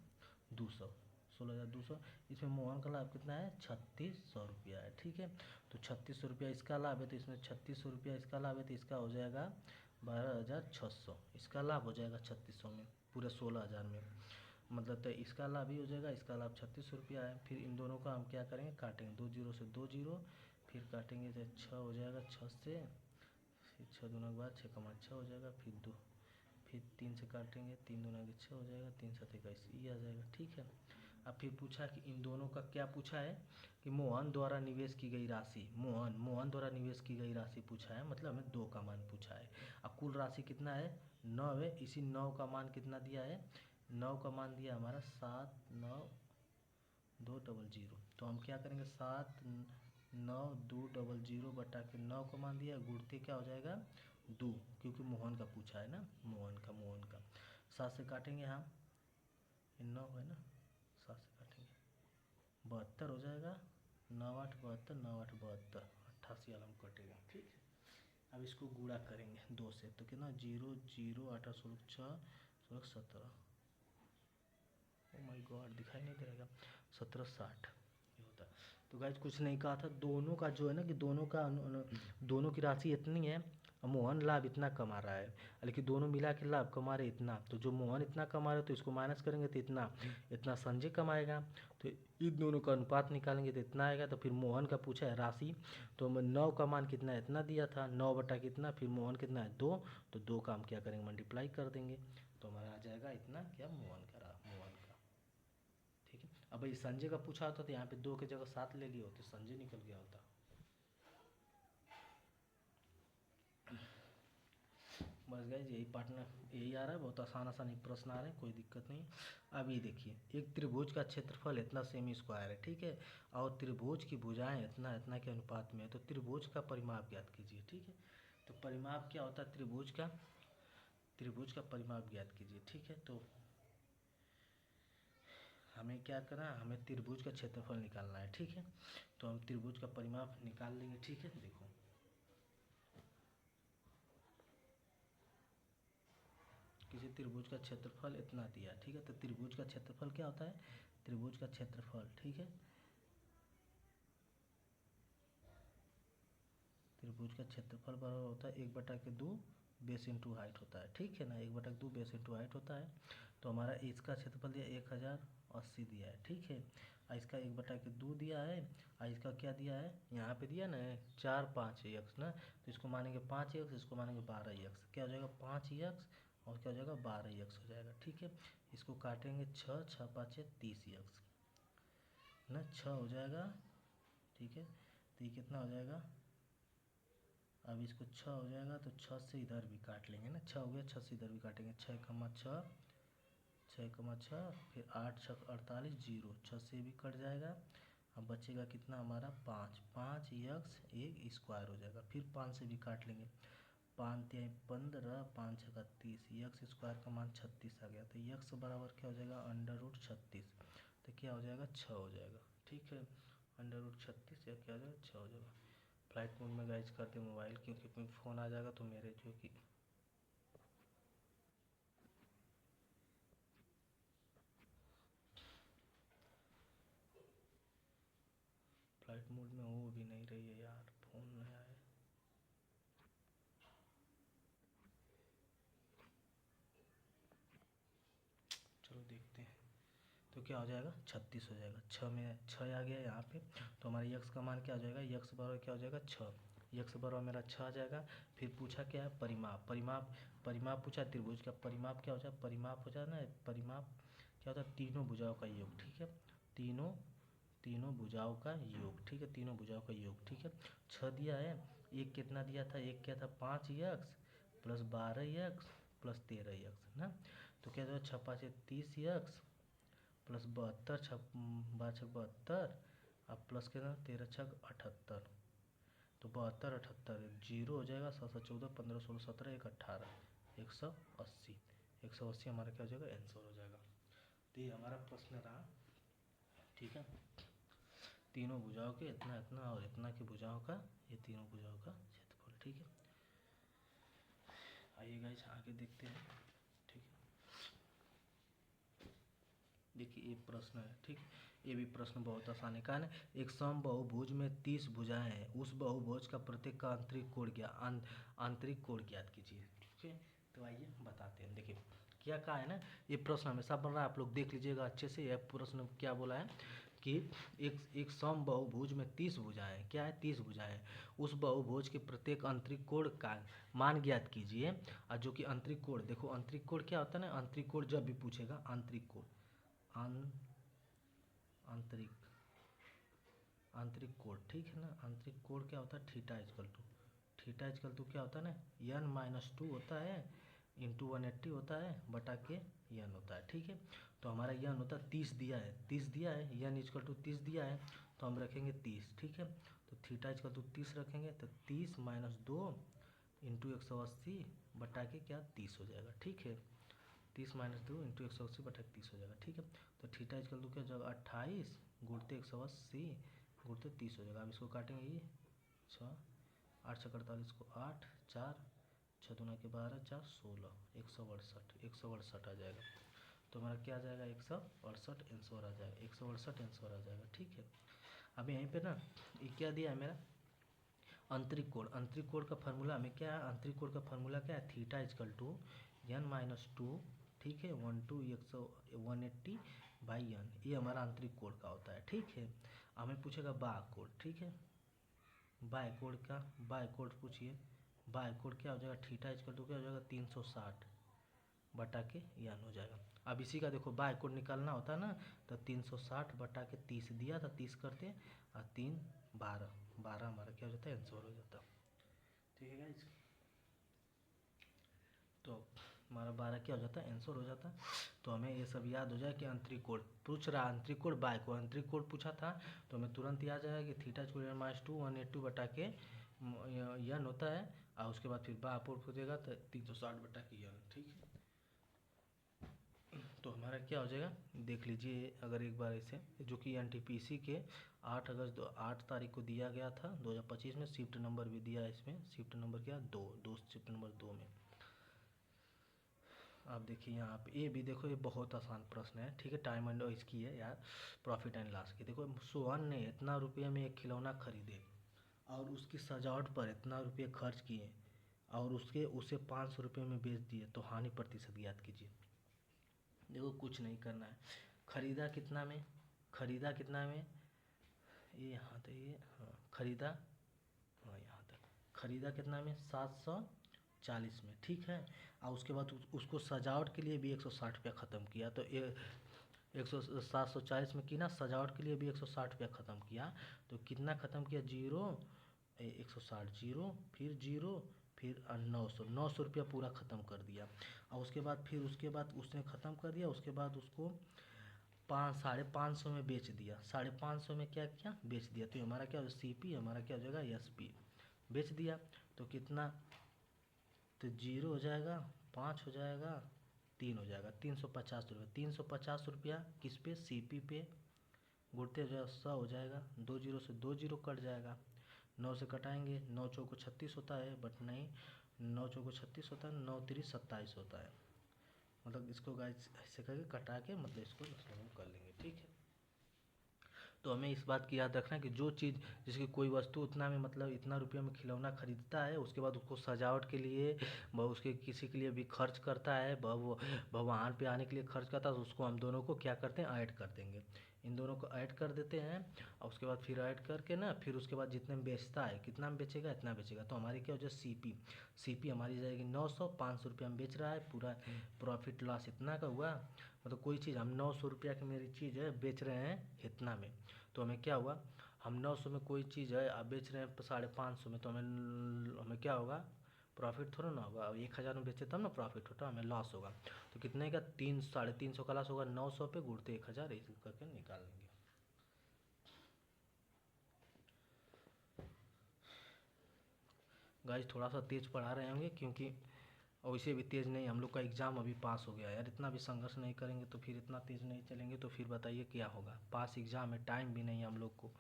200, 16,200। इसमें मोहन का लाभ कितना है, 3600 रुपया है, ठीक है। तो 3600 रुपया इसका लाभ है, तो इसमें 3600 रुपया इसका लाभ है, तो इसका हो जाएगा 12,600, इसका लाभ हो जाएगा 3600 में, पूरे 16,000 में, मतलब तो इसका लाभ ही हो जाएगा, इसका लाभ 3600 रुपया है। फिर इन दोनों का हम क्या करेंगे, काटेंगे, 2 जीरो से 2 जीरो, फिर काटेंगे तो 6 हो जाएगा, 6 से, फिर 6 दूना के बाद 6 कमा 6 हो जाएगा, फिर 3 से काटेंगे, 3 दूना के 6 हो जाएगा, 3 7 21 ये आ जाएगा, ठीक है। अब फिर पूछा कि इन दोनों का क्या पूछा है कि मोहन द्वारा निवेश की गई राशि, मोहन द्वारा निवेश की गई राशि पूछा है, मतलब हमें 2 का मान पूछा है। अब कुल राशि कितना है, 9 है, इसी 9 का मान कितना दिया है, 9 का मान दिया हमारा 79200, तो हम क्या करेंगे 79200 बटा के 9 का मान दिया, गुणते क्या हो जाएगा 2, क्योंकि मोहन का पूछा है ना, मोहन का 7 से काटेंगे हम, 9 है ना, 7 से काटेंगे 72 हो जाएगा, 9 8 72, 9 8 72, 88 आलम कटेगा, ठीक है। अब इसको गुणा करेंगे 2 से, तो कितना 0 0 8 16 6 16 17, ओ माय गॉड दिखाई नहीं दे रहेगा, 1760 ये होता है। तो गाइस कुछ नहीं कहा था, दोनों का जो है ना कि दोनों की राशि इतनी है, मोहन लाभ इतना कमा रहा है, लेकिन दोनों मिला के लाभ कमा रहे इतना, तो जो मोहन इतना कमा रहे तो इसको माइनस करेंगे तो इतना संजय कमाएगा, तो इन दोनों का अनुपात निकालेंगे तो इतना आएगा। तो फिर मोहन का पूछा है राशि, तो 9 का मान कितना है, इतना दिया था, 9 बटा कितना, फिर मोहन कितना है 2, तो 2 का हम क्या करेंगे मल्टीप्लाई कर देंगे, तो हमारा आ जाएगा इतना क्या, मोहन का, ठीक है। अब भाई संजय का पूछा होता तो यहाँ पे 2 की जगह 7 ले लिया होते, संजय निकल गया होता। बस गाइस यही पार्टनर यही आ रहा है, बहुत आसान प्रश्न आ रहे हैं, कोई दिक्कत नहीं। अभी देखिए, एक त्रिभुज का क्षेत्रफल इतना सेमी स्क्वायर है, ठीक है, और त्रिभुज की भुजाएं इतना के अनुपात में है, तो त्रिभुज का परिमाप ज्ञात कीजिए, ठीक है। तो परिमाप क्या होता है त्रिभुज का परिमाप ज्ञात कीजिए, ठीक है। तो हमें क्या करना है, हमें त्रिभुज का क्षेत्रफल निकालना है, ठीक है। तो हम त्रिभुज का परिमाप निकाल लेंगे, ठीक है। देखो किसी त्रिभुज का क्षेत्रफल इतना दिया, ठीक है, तो त्रिभुज का क्षेत्रफल क्या होता है, त्रिभुज का क्षेत्रफल, ठीक है, त्रिभुज का क्षेत्रफल बराबर होता है 1/2 बेस इंटू हाइट होता है, ठीक है ना, 1/2 बेस इंटू हाइट होता है। तो हमारा इसका क्षेत्रफल दिया 1080 दिया है, ठीक है, और इसका 1/2 दिया है, और इसका क्या दिया है यहाँ पे दिया ना 4 5 एक्स ना, तो इसको मानेंगे 5 एक्स, इसको मानेंगे 12 एक्स, क्या हो जाएगा 5 एक्स और क्या हो जाएगा 12 एक्स हो जाएगा, ठीक है। इसको काटेंगे 6 6 5 30 एक्स ना, 6 हो जाएगा, ठीक है। तो ये कितना हो जाएगा, अब इसको 6 हो जाएगा तो 6 से इधर भी काट लेंगे ना, 6 हो गया, 6 से इधर भी काटेंगे, 6 कमा 6 फिर 8 6 48 जीरो, 6 से भी कट जाएगा। अब बचेगा कितना हमारा 5 यक्स एक स्क्वायर हो जाएगा, फिर 5 से भी काट लेंगे, 5 तिहाई 15 5 छक्का 30, यक्स स्क्वायर का मान 36 आ गया, तो यक्स बराबर क्या हो जाएगा √36, तो क्या हो जाएगा 6 हो जाएगा, ठीक है, √36 या क्या हो जाएगा 6 हो जाएगा। फ्लाइट मोड में गाइज करते मोबाइल, क्योंकि फ़ोन आ जाएगा तो मेरे जो कि फ्लाइट मोड में हो भी नहीं रही है यार, फ़ोन नया है। चलो देखते हैं, तो क्या हो जाएगा 36 हो जाएगा, 6 में 6 आ गया यहाँ पे, तो हमारे यक्स का मान क्या हो जाएगा, यक्स बराबर क्या हो जाएगा 6, यक्स बराबर मेरा 6 आ जाएगा। फिर पूछा क्या है परिमाप, परिमाप पूछा त्रिभुज का, परिमाप क्या हो जाए, परिमाप हो जाए ना, परिमाप क्या होता है तीनों भुजाओं का योग, ठीक है, तीनों भुजाओं का योग, ठीक है, तीनों भुजाओं का योग, ठीक है। 6 दिया है, एक कितना दिया था, एक क्या था 5 x plus 12 x plus 13 x ना, तो क्या था 6 5 30 यक्स प्लस 72 12 छक 72, अब प्लस कितना 13 छक 78, तो 72 78 जीरो हो जाएगा, 7 7 14 15 16 17 1 18 180, 180 हमारा क्या हो जाएगा आंसर हो जाएगा। तो ये हमारा प्रश्न रहा, ठीक है, तीनों भुजाओं के इतना इतना और इतना की भुजाओं का, ये तीनों भुजाओं का क्षेत्रफल, ठीक है। आइए गाइस आगे देखते हैं, ठीक है। देखिए ये प्रश्न है, ठीक, ये भी प्रश्न बहुत आसान है, कहा ना एक सम बहुभुज में 30 भुजाएं हैं, उस बहुभुज का प्रत्येक का आंतरिक कोण आंतरिक कोण ज्ञात कीजिए, ठीक है। तो आइए बताते हैं, देखिए क्या कहा है ना, ये प्रश्न हमेशा बन रहा है, आप लोग देख लीजिएगा अच्छे से, यह प्रश्न क्या बोला है कि एक सम बहुभुज में 30 भुजाएं, क्या है 30 भुजाएं, उस बहुभुज के प्रत्येक आंतरिक कोण का मान ज्ञात कीजिए, और जो कि आंतरिक कोण, देखो आंतरिक कोण क्या होता है ना, आंतरिक कोण जब भी पूछेगा आंतरिक कोण, आंतरिक आंतरिक कोण, ठीक है ना, आंतरिक कोण क्या होता है थीटा इजकल टू क्या होता है ना n-2 होता है इंटू 180 होता है बटा के n होता है, ठीक है। तो हमारा n होता है 30 दिया है, 30 दिया है, n इजकल टू 30 दिया है, तो हम रखेंगे 30, ठीक है। तो थीटा इजकल टू 30 रखेंगे, तो 30 - 2 इंटू 180 बटा के क्या 30 हो जाएगा, ठीक है, 30 - 2 इंटू 180 बटा 30 हो जाएगा, ठीक है। तो थीटा इजकल टू क्या हो जाएगा 28 गुणते 180 गुणते 30 हो जाएगा। अब इसको काटेंगे, ये 6 8 छः 48 को 8 4 6 दूना के 12 4 16 168 आ जाएगा। तो हमारा क्या आ जाएगा 168 आंसर आ जाएगा, 168 आंसर आ जाएगा, ठीक है। अब यहीं पे ना ये क्या दिया है मेरा आंतरिक कोण का फार्मूला हमें क्या है, आंतरिक कोण का फार्मूला क्या है थीटा इजकल टू n-2, ठीक है 180 बाई n, ये हमारा आंतरिक कोण का होता है, ठीक है। हमें पूछेगा बाह्य कोण, ठीक है, बाह्य कोण पूछिए, बाह्य कोण क्या हो जाएगा थीटा इजकल टू क्या हो जाएगा 360 बटा के n हो जाएगा। अब इसी का देखो बाह्य कोण निकालना होता है ना, तो 360 बटा के 30 दिया था, 30 करते और 3 12 हमारा क्या हो जाता है आंसर हो जाता, ठीक है गाइस। तो हमारा 12 क्या हो जाता है आंसर हो जाता है। तो हमें ये सब याद हो जाए कि आंतरिक कोण पूछ रहा, आंतरिक कोण बाह्य कोण, आंतरिक कोण पूछा था तो हमें तुरंत याद आएगा कि थीटा स्क्वायर -2 180 बटा के n होता है, और उसके बाद फिर बाह्य कोण पूछेगा तो 360 बटा के n, ठीक है। तो हमारा क्या हो जाएगा देख लीजिए, अगर एक बार इसे जो कि एनटीपीसी के 8 तारीख को दिया गया था 2025 में, शिफ्ट नंबर भी दिया है इसमें, शिफ्ट नंबर क्या 2 शिफ्ट नंबर 2 में। आप देखिए यहाँ पे ये भी देखो, ये बहुत आसान प्रश्न है, ठीक है, टाइम एंड इसकी है यार, प्रॉफिट एंड लॉस की। देखो सोहन ने इतना रुपये में एक खिलौना खरीदे, और उसकी सजावट पर इतना रुपये खर्च किए और उसे 500 रुपये में बेच दिए, तो हानि प्रतिशत ज्ञात कीजिए। देखो कुछ नहीं करना है, खरीदा कितना में, खरीदा कितना में, ये यहाँ तक, ये हाँ खरीदा, हाँ यहाँ तक खरीदा कितना में, 740 में, ठीक है। और उसके बाद उसको सजावट के लिए भी 160 रुपया ख़त्म किया, तो ये 740 में की ना, सजावट के लिए भी 160 रुपया ख़त्म किया, तो कितना ख़त्म किया, जीरो 160, जीरो फिर जीरो फिर 900 रुपया पूरा ख़त्म कर दिया। और उसके बाद फिर उसके बाद उसने ख़त्म कर दिया, उसके बाद उसको 550 में बेच दिया, 550 में क्या किया, बेच दिया। तो हमारा क्या हो, CP हमारा क्या हो जाएगा, SP, बेच दिया। तो कितना, तो जीरो हो जाएगा, 5 हो जाएगा, 3 हो जाएगा, 350 रुपये, 350 रुपया किस पे, CP पे, गुड़ते हो जाएगा 100 हो जाएगा, 2 जीरो से 2 जीरो कट जाएगा, 9 से कटाएंगे, 9 चौको 36 होता है, बट नहीं, 9 चौको 36 होता है, 9 तिरी 27 होता है। मतलब इसको गाइस ऐसे करके कटा के मतलब इसको कर लेंगे, ठीक है। तो हमें इस बात की याद रखना कि जो चीज़, जैसे कि कोई वस्तु उतना में मतलब इतना रुपये में खिलौना खरीदता है, उसके बाद उसको सजावट के लिए वह उसके किसी के लिए भी खर्च करता है, भगवान पे आने के लिए खर्च करता है, तो उसको हम दोनों को क्या करते हैं, ऐड कर देंगे, इन दोनों को ऐड कर देते हैं। और उसके बाद फिर ऐड करके ना, फिर उसके बाद जितने में बेचता है, कितना में बेचेगा, इतना बेचेगा, तो हमारी क्या हो जाए, CP हमारी जाएगी 900, 500 रुपया में बेच रहा है, पूरा प्रॉफिट लॉस इतना का हुआ। मतलब कोई चीज़ हम 900 रुपया की मेरी चीज़ है, बेच रहे हैं इतना में, तो हमें क्या हुआ, हम 900 में कोई चीज़ है आप बेच रहे हैं 550 में, तो हमें क्या होगा, प्रॉफिट थोड़ा ना होगा। 1000 में बेचे तब ना प्रॉफिट होता, हमें लॉस होगा। तो कितने का, 300 का लॉस होगा, 900 पे गुड़ते 1000 ऐसे करके निकाल लेंगे। गाइस थोड़ा सा तेज़ पढ़ा रहे होंगे, क्योंकि और वैसे भी तेज़ नहीं, हम लोग का एग्ज़ाम अभी पास हो गया यार, इतना भी संघर्ष नहीं करेंगे तो फिर इतना तेज़ नहीं चलेंगे तो फिर बताइए क्या होगा। पास एग्ज़ाम है, टाइम भी नहीं है हम लोग को,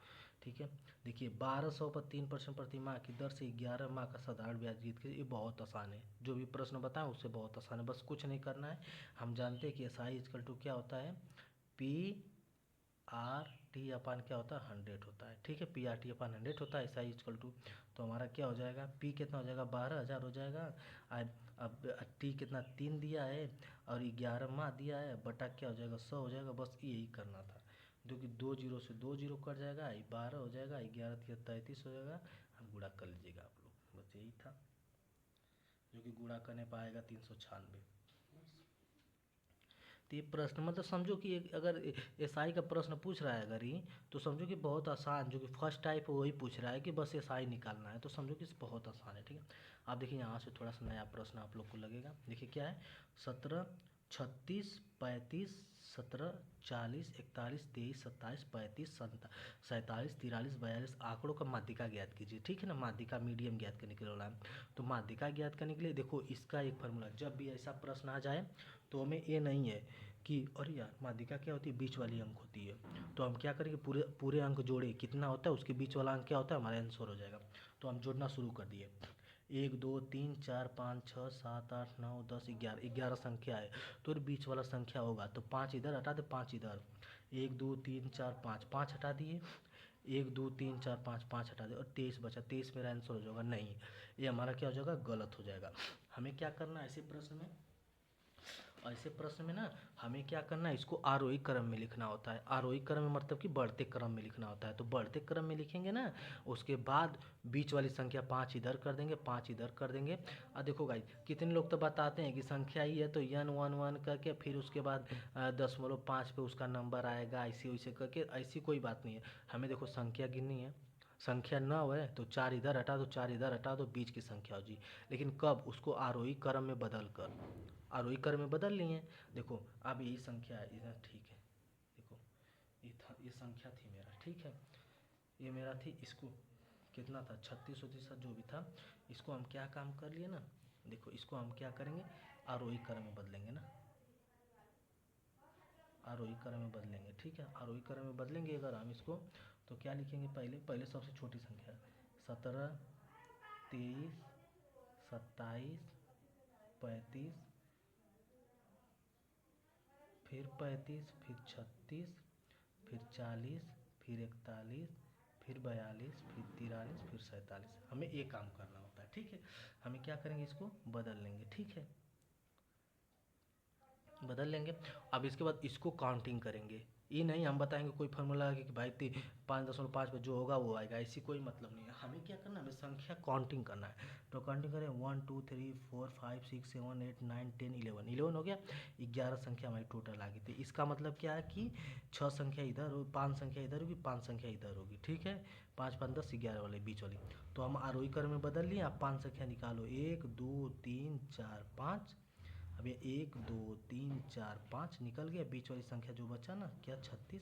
ठीक है। देखिए 1200 पर 3% प्रति माह की दर से 11 माह का साधारण ब्याज जीत के, ये बहुत आसान है, जो भी प्रश्न बताएं उससे बहुत आसान है, बस कुछ नहीं करना है। हम जानते हैं कि SI क्या होता है, PRT अपन क्या होता है, 100 होता है, ठीक है, PRT अपन 100 होता है, SI तो हमारा क्या हो जाएगा, P कितना हो जाएगा, 12,000 हो जाएगा। अब T कितना 3 दिया है और 11 माह दिया है, बटा क्या हो जाएगा, 100 हो जाएगा। बस यही करना था, जो कि 2 जीरो से 2 जीरो कट जाएगा, 12 हो जाएगा, 11 तिया 33 हो जाएगा, अब गुणा कर लीजिएगा आप लोग, बस यही था, जो कि गुणा करने पाएगा 396। तो ये प्रश्न मतलब समझो कि अगर SI का प्रश्न पूछ रहा है अगर ही, तो समझो कि बहुत आसान, जो कि फर्स्ट टाइप वही पूछ रहा है कि बस SI निकालना है, तो समझो कि बहुत आसान है, ठीक है। आप देखिए यहाँ से थोड़ा सा नया प्रश्न आप लोग को लगेगा, देखिए क्या है, 17 36 35 17 40 41 23 27 35 47 43 42 आंकड़ों का माध्यिका ज्ञात कीजिए, ठीक है ना। माध्यिका मीडियम ज्ञात करने के लिए बोला है, तो माध्यिका ज्ञात करने के लिए देखो इसका एक फार्मूला, जब भी ऐसा प्रश्न आ जाए तो हमें ये नहीं है कि अरे यार माध्यिका क्या होती है, बीच वाली अंक होती है, तो हम क्या करेंगे, पूरे पूरे अंक जोड़े, कितना होता है उसके बीच वाला अंक क्या होता है, हमारा आंसर हो जाएगा। तो हम जोड़ना शुरू कर दिए, 1 2 3 4 5 6 7 8 9 10 11, 11 संख्या है, तो बीच वाला संख्या होगा, तो 5 इधर हटा दे, 5 इधर, 1 2 3 4 5, 5 हटा दिए, 1 2 3 4 5, 5 हटा दे, और 23 बचा, 23 मेरा आंसर हो जाएगा, नहीं ये हमारा क्या हो जाएगा, गलत हो जाएगा। हमें क्या करना है ऐसे प्रश्न में, ऐसे प्रश्न में ना हमें क्या करना है, इसको आरोही क्रम में लिखना होता है। आरोही क्रम में मतलब कि बढ़ते क्रम में लिखना होता है, तो बढ़ते क्रम में लिखेंगे ना, उसके बाद बीच वाली संख्या 5 इधर कर देंगे, 5 इधर कर देंगे। और देखो गाइस कितने लोग तो बताते हैं कि संख्या ही है तो n1 करके फिर उसके बाद 0.5 पे उसका नंबर आएगा, ऐसे वैसे करके, ऐसी कोई बात नहीं है। हमें देखो संख्या गिननी है, संख्या 9 है तो 4 इधर हटा दो, 4 इधर हटा दो, बीच की संख्या हो जी। लेकिन कब, उसको आरोही क्रम में बदल कर, आरोही क्रम में बदल लिए। देखो अब यही संख्या है इधर, ठीक है, देखो ये था, ये संख्या थी मेरा, ठीक है, ये मेरा थी, इसको कितना था 36 जो भी था, इसको हम क्या काम कर लिए ना, देखो इसको हम क्या करेंगे, आरोही क्रम में बदलेंगे ना, आरोही क्रम में बदलेंगे, ठीक है। आरोही क्रम में बदलेंगे अगर हम इसको, तो क्या लिखेंगे, पहले पहले सबसे छोटी संख्या 17 23 27 35 फिर 35 फिर 36 फिर 40 फिर 41 फिर 42, फिर 43, फिर 47। हमें एक काम करना होता है, ठीक है। हमें क्या करेंगे, इसको बदल लेंगे, ठीक है, बदल लेंगे। अब इसके बाद इसको काउंटिंग करेंगे। ये नहीं हम बताएंगे कोई फार्मूला है कि भाई 5.5 पे जो होगा वो आएगा, ऐसी कोई मतलब नहीं है। हमें क्या करना है, हमें संख्या काउंटिंग करना है। तो काउंटिंग करें 1 2 3 4 5 6 7 8 9 10 11। 11 हो गया, 11 संख्या हमारी टोटल आ गई थी। इसका मतलब क्या है कि 6 संख्या इधर हो, 5 संख्या इधर होगी, 5 संख्या इधर होगी, ठीक है। 5 5 10 11 वाले बीच वाली। तो हम आरोही क्रम में बदल लिए। आप 5 संख्या निकालो, 1 2 3 4 5। अब ये 1 2 3 4 5 निकल गया। बीच वाली संख्या जो बचा ना, क्या 36,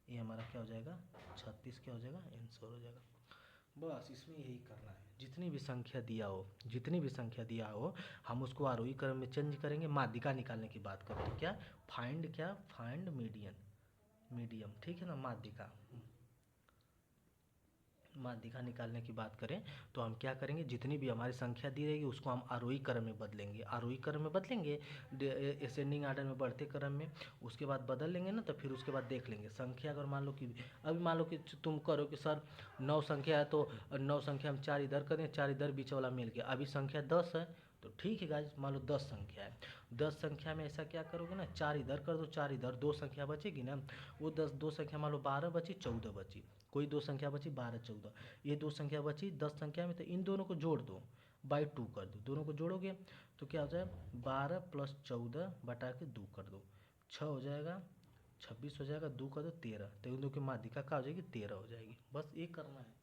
ये हमारा क्या हो जाएगा, 36 क्या हो जाएगा, आंसर हो जाएगा। बस इसमें यही करना है। जितनी भी संख्या दिया हो, जितनी भी संख्या दिया हो, हम उसको आरोही क्रम में चेंज करेंगे। माध्यिका निकालने की बात करें तो क्या फाइंड मीडियम, ठीक है ना। माध्यिका निकालने की बात करें तो हम क्या करेंगे, जितनी भी हमारी संख्या दी रहेगी उसको हम आरोही क्रम में बदलेंगे। आरोही क्रम में बदलेंगे, असेंडिंग आर्डर में, बढ़ते क्रम में। उसके बाद बदल लेंगे ना, तो फिर उसके बाद देख लेंगे संख्या। अगर मान लो कि अभी मान लो कि तुम करो कि सर 9 संख्या है, तो 9 संख्या हम 4 इधर कर दें, 4 इधर, बीच वाला मिल गया। अभी संख्या 10 है, तो ठीक है गाइस, मान लो 10 संख्या है। 10 संख्या में ऐसा क्या करोगे ना, 4 इधर कर दो, 4 इधर, 2 संख्या बचेगी ना। वो 2 संख्या मान लो 12 बची, 14 बची। कोई 2 संख्या बची, 12 14। ये 2 संख्या बची 10 संख्या में, तो इन दोनों को जोड़ दो, बाई 2 कर दो। दोनों को जोड़ोगे तो क्या हो जाएगा, 12 + 14 बटा के 2 कर दो, 6 हो जाएगा, 26 हो जाएगा, 2 कर दो 13। तो इन दोनों की माध्यिका क्या हो जाएगी, 13 हो जाएगी। बस ये करना है,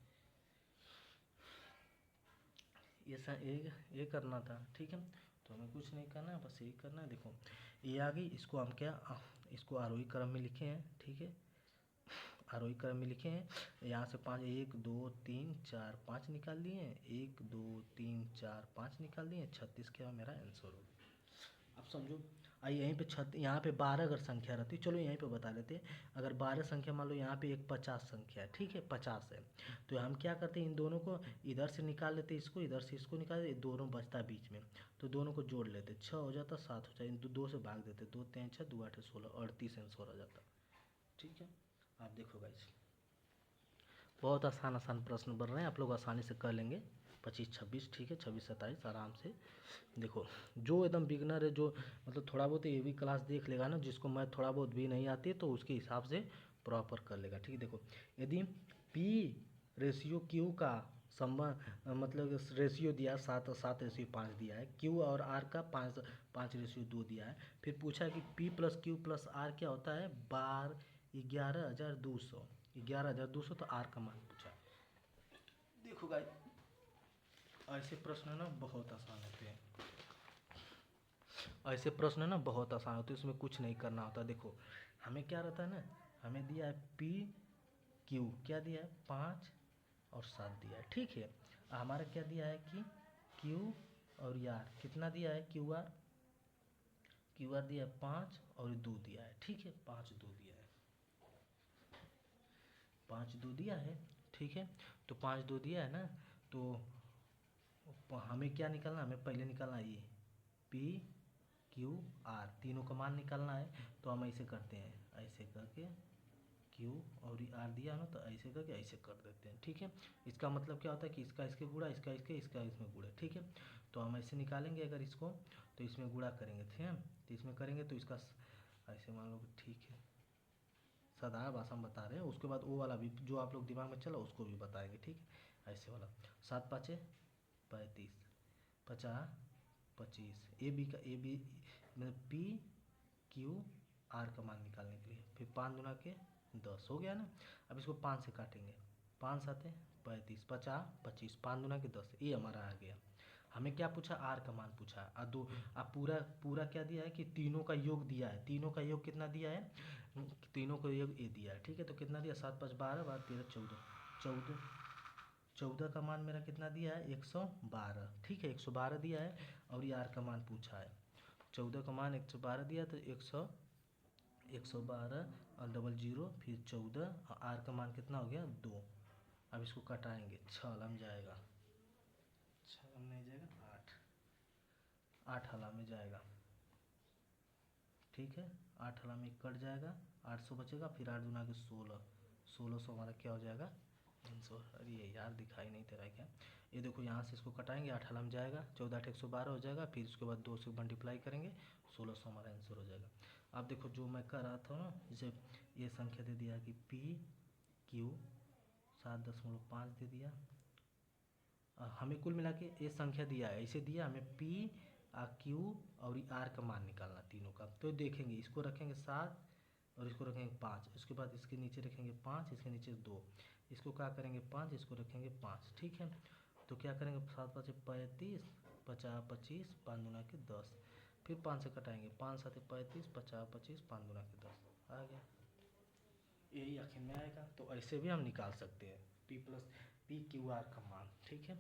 ये करना था, ठीक है। तो हमें कुछ नहीं करना है, बस यही करना है। देखो ये आ गई, इसको हम इसको आरोही क्रम में लिखे हैं, ठीक है। आरोही क्रम में लिखे हैं। यहाँ से 5 1 2 3 4 5 निकाल लिए, 1 2 3 4 5 निकाल दिए, 36 क्या मेरा आंसर हो। अब समझो, आई यहीं पे यहाँ पे 12 अगर संख्या रहती, चलो यहीं पे बता लेते। अगर 12 संख्या मान लो, यहाँ पे एक 50 संख्या है, ठीक है, 50 है। तो हम क्या करते हैं, इन दोनों को इधर से निकाल लेते, इसको इधर से इसको निकाल देते, दोनों बचता बीच में, तो दोनों को जोड़ लेते, 6 हो जाता, 7 हो जाता, इन 2 से भाग देते, 2 3 6 2 8 16, 38 आंसर हो जाता, ठीक है। आप देखो गाइस, बहुत आसान आसान प्रश्न बन रहे हैं, आप लोग आसानी से कर लेंगे। 25 26, ठीक है, 26 27 आराम से। देखो जो एकदम बिगनर है, जो मतलब थोड़ा बहुत ये भी क्लास देख लेगा ना, जिसको मैथ थोड़ा बहुत भी नहीं आती है, तो उसके हिसाब से प्रॉपर कर लेगा, ठीक है। देखो यदि P रेशियो Q का संबंध, मतलब रेशियो दिया 7:7:5 दिया है, Q और R का 5:5:2 दिया है। फिर पूछा है कि P + Q + R क्या होता है, 11,200, 11,200, तो R का मान पूछा। देखो गाइस, ऐसे प्रश्न ना बहुत आसान होते हैं, ऐसे प्रश्न ना बहुत आसान होते हैं, उसमें कुछ नहीं करना होता। देखो हमें क्या रहता है ना, हमें दिया है P Q, क्या दिया है, 5 और 7 दिया है, ठीक है। हमारा क्या दिया है कि Q और R कितना दिया है, QR दिया है 5 और 2 दिया है, ठीक है, 5 2 दिया है, 5 2 दिया है, ठीक है। तो 5 2 दिया है ना, तो हमें क्या निकालना, हमें पहले निकालना है ये P Q R, तीनों का मान निकालना है। तो हम ऐसे करते हैं, ऐसे करके Q और R दिया ना, तो ऐसे करके ऐसे कर देते हैं, ठीक है। इसका मतलब क्या होता है कि इसका इसके गुणा, इसका इसमें गुणा, ठीक है। तो हम ऐसे निकालेंगे, अगर इसको तो इसमें गुणा करेंगे, ठीक है। तो इसमें करेंगे तो इसका ऐसे मान लो, ठीक है, साधारण भाषा में बता रहे हैं। उसके बाद वो वाला भी जो आप लोग दिमाग में चला उसको भी बताएंगे, ठीक है। ऐसे वाला 7 5 35, 50 25, ए बी मतलब P Q R का मान निकालने के लिए। फिर 5 दूना के 10 हो गया ना। अब इसको 5 से काटेंगे, 5 7 35, 50 25, 5 दूना के 10, ये हमारा आ गया। हमें क्या पूछा, R का मान पूछा। अब पूरा पूरा क्या दिया है कि तीनों का योग दिया है, तीनों का योग कितना दिया है, तीनों का योग ए दिया है, ठीक है। तो कितना दिया, 7 5 12 12 13 14, 14 का मान मेरा कितना दिया है, 112, ठीक है, 112 दिया है। और ये R का मान पूछा है, 14 का मान 112 दिया, तो 112 और 00 फिर 14, और R का मान कितना हो गया, 2। अब इसको कटाएंगे, 6 हला जाएगा, 6 हला नहीं जाएगा, 8 हला में जाएगा, ठीक है। 8 हला में कट जाएगा, 800 बचेगा, फिर 8 दूना के 16, 1600 हमारा क्या हो जाएगा, अरे यार दिखाई नहीं दे रहा है क्या? ये देखो यहाँ से इसको कटाएंगे, 8 हलम जाएगा, 14 8 112 हो जाएगा, फिर उसके बाद 2 से मल्टीप्लाई करेंगे, 1600 हमारा आंसर हो जाएगा। अब देखो जो मैं कर रहा था ना, जैसे ये संख्या दे दिया कि पी क्यू 7.5 दे दिया, हमें कुल मिला के ये संख्या दिया है, ऐसे दिया हमें पी क्यू और आर का मान निकालना तीनों का। तो देखेंगे इसको रखेंगे 7 और इसको रखेंगे 5, उसके बाद इसके नीचे रखेंगे 5, इसके नीचे 2, इसको क्या करेंगे 5, इसको रखेंगे 5, ठीक है। तो क्या करेंगे 7 5 35, 50 25, 5 दूना के 10, फिर 5 से कटाएंगे, 5 7 35, 50 25, 5 दूना के 10 आ गया, यही आखिर में आएगा। तो ऐसे भी हम निकाल सकते हैं P plus P Q R का मान, ठीक है।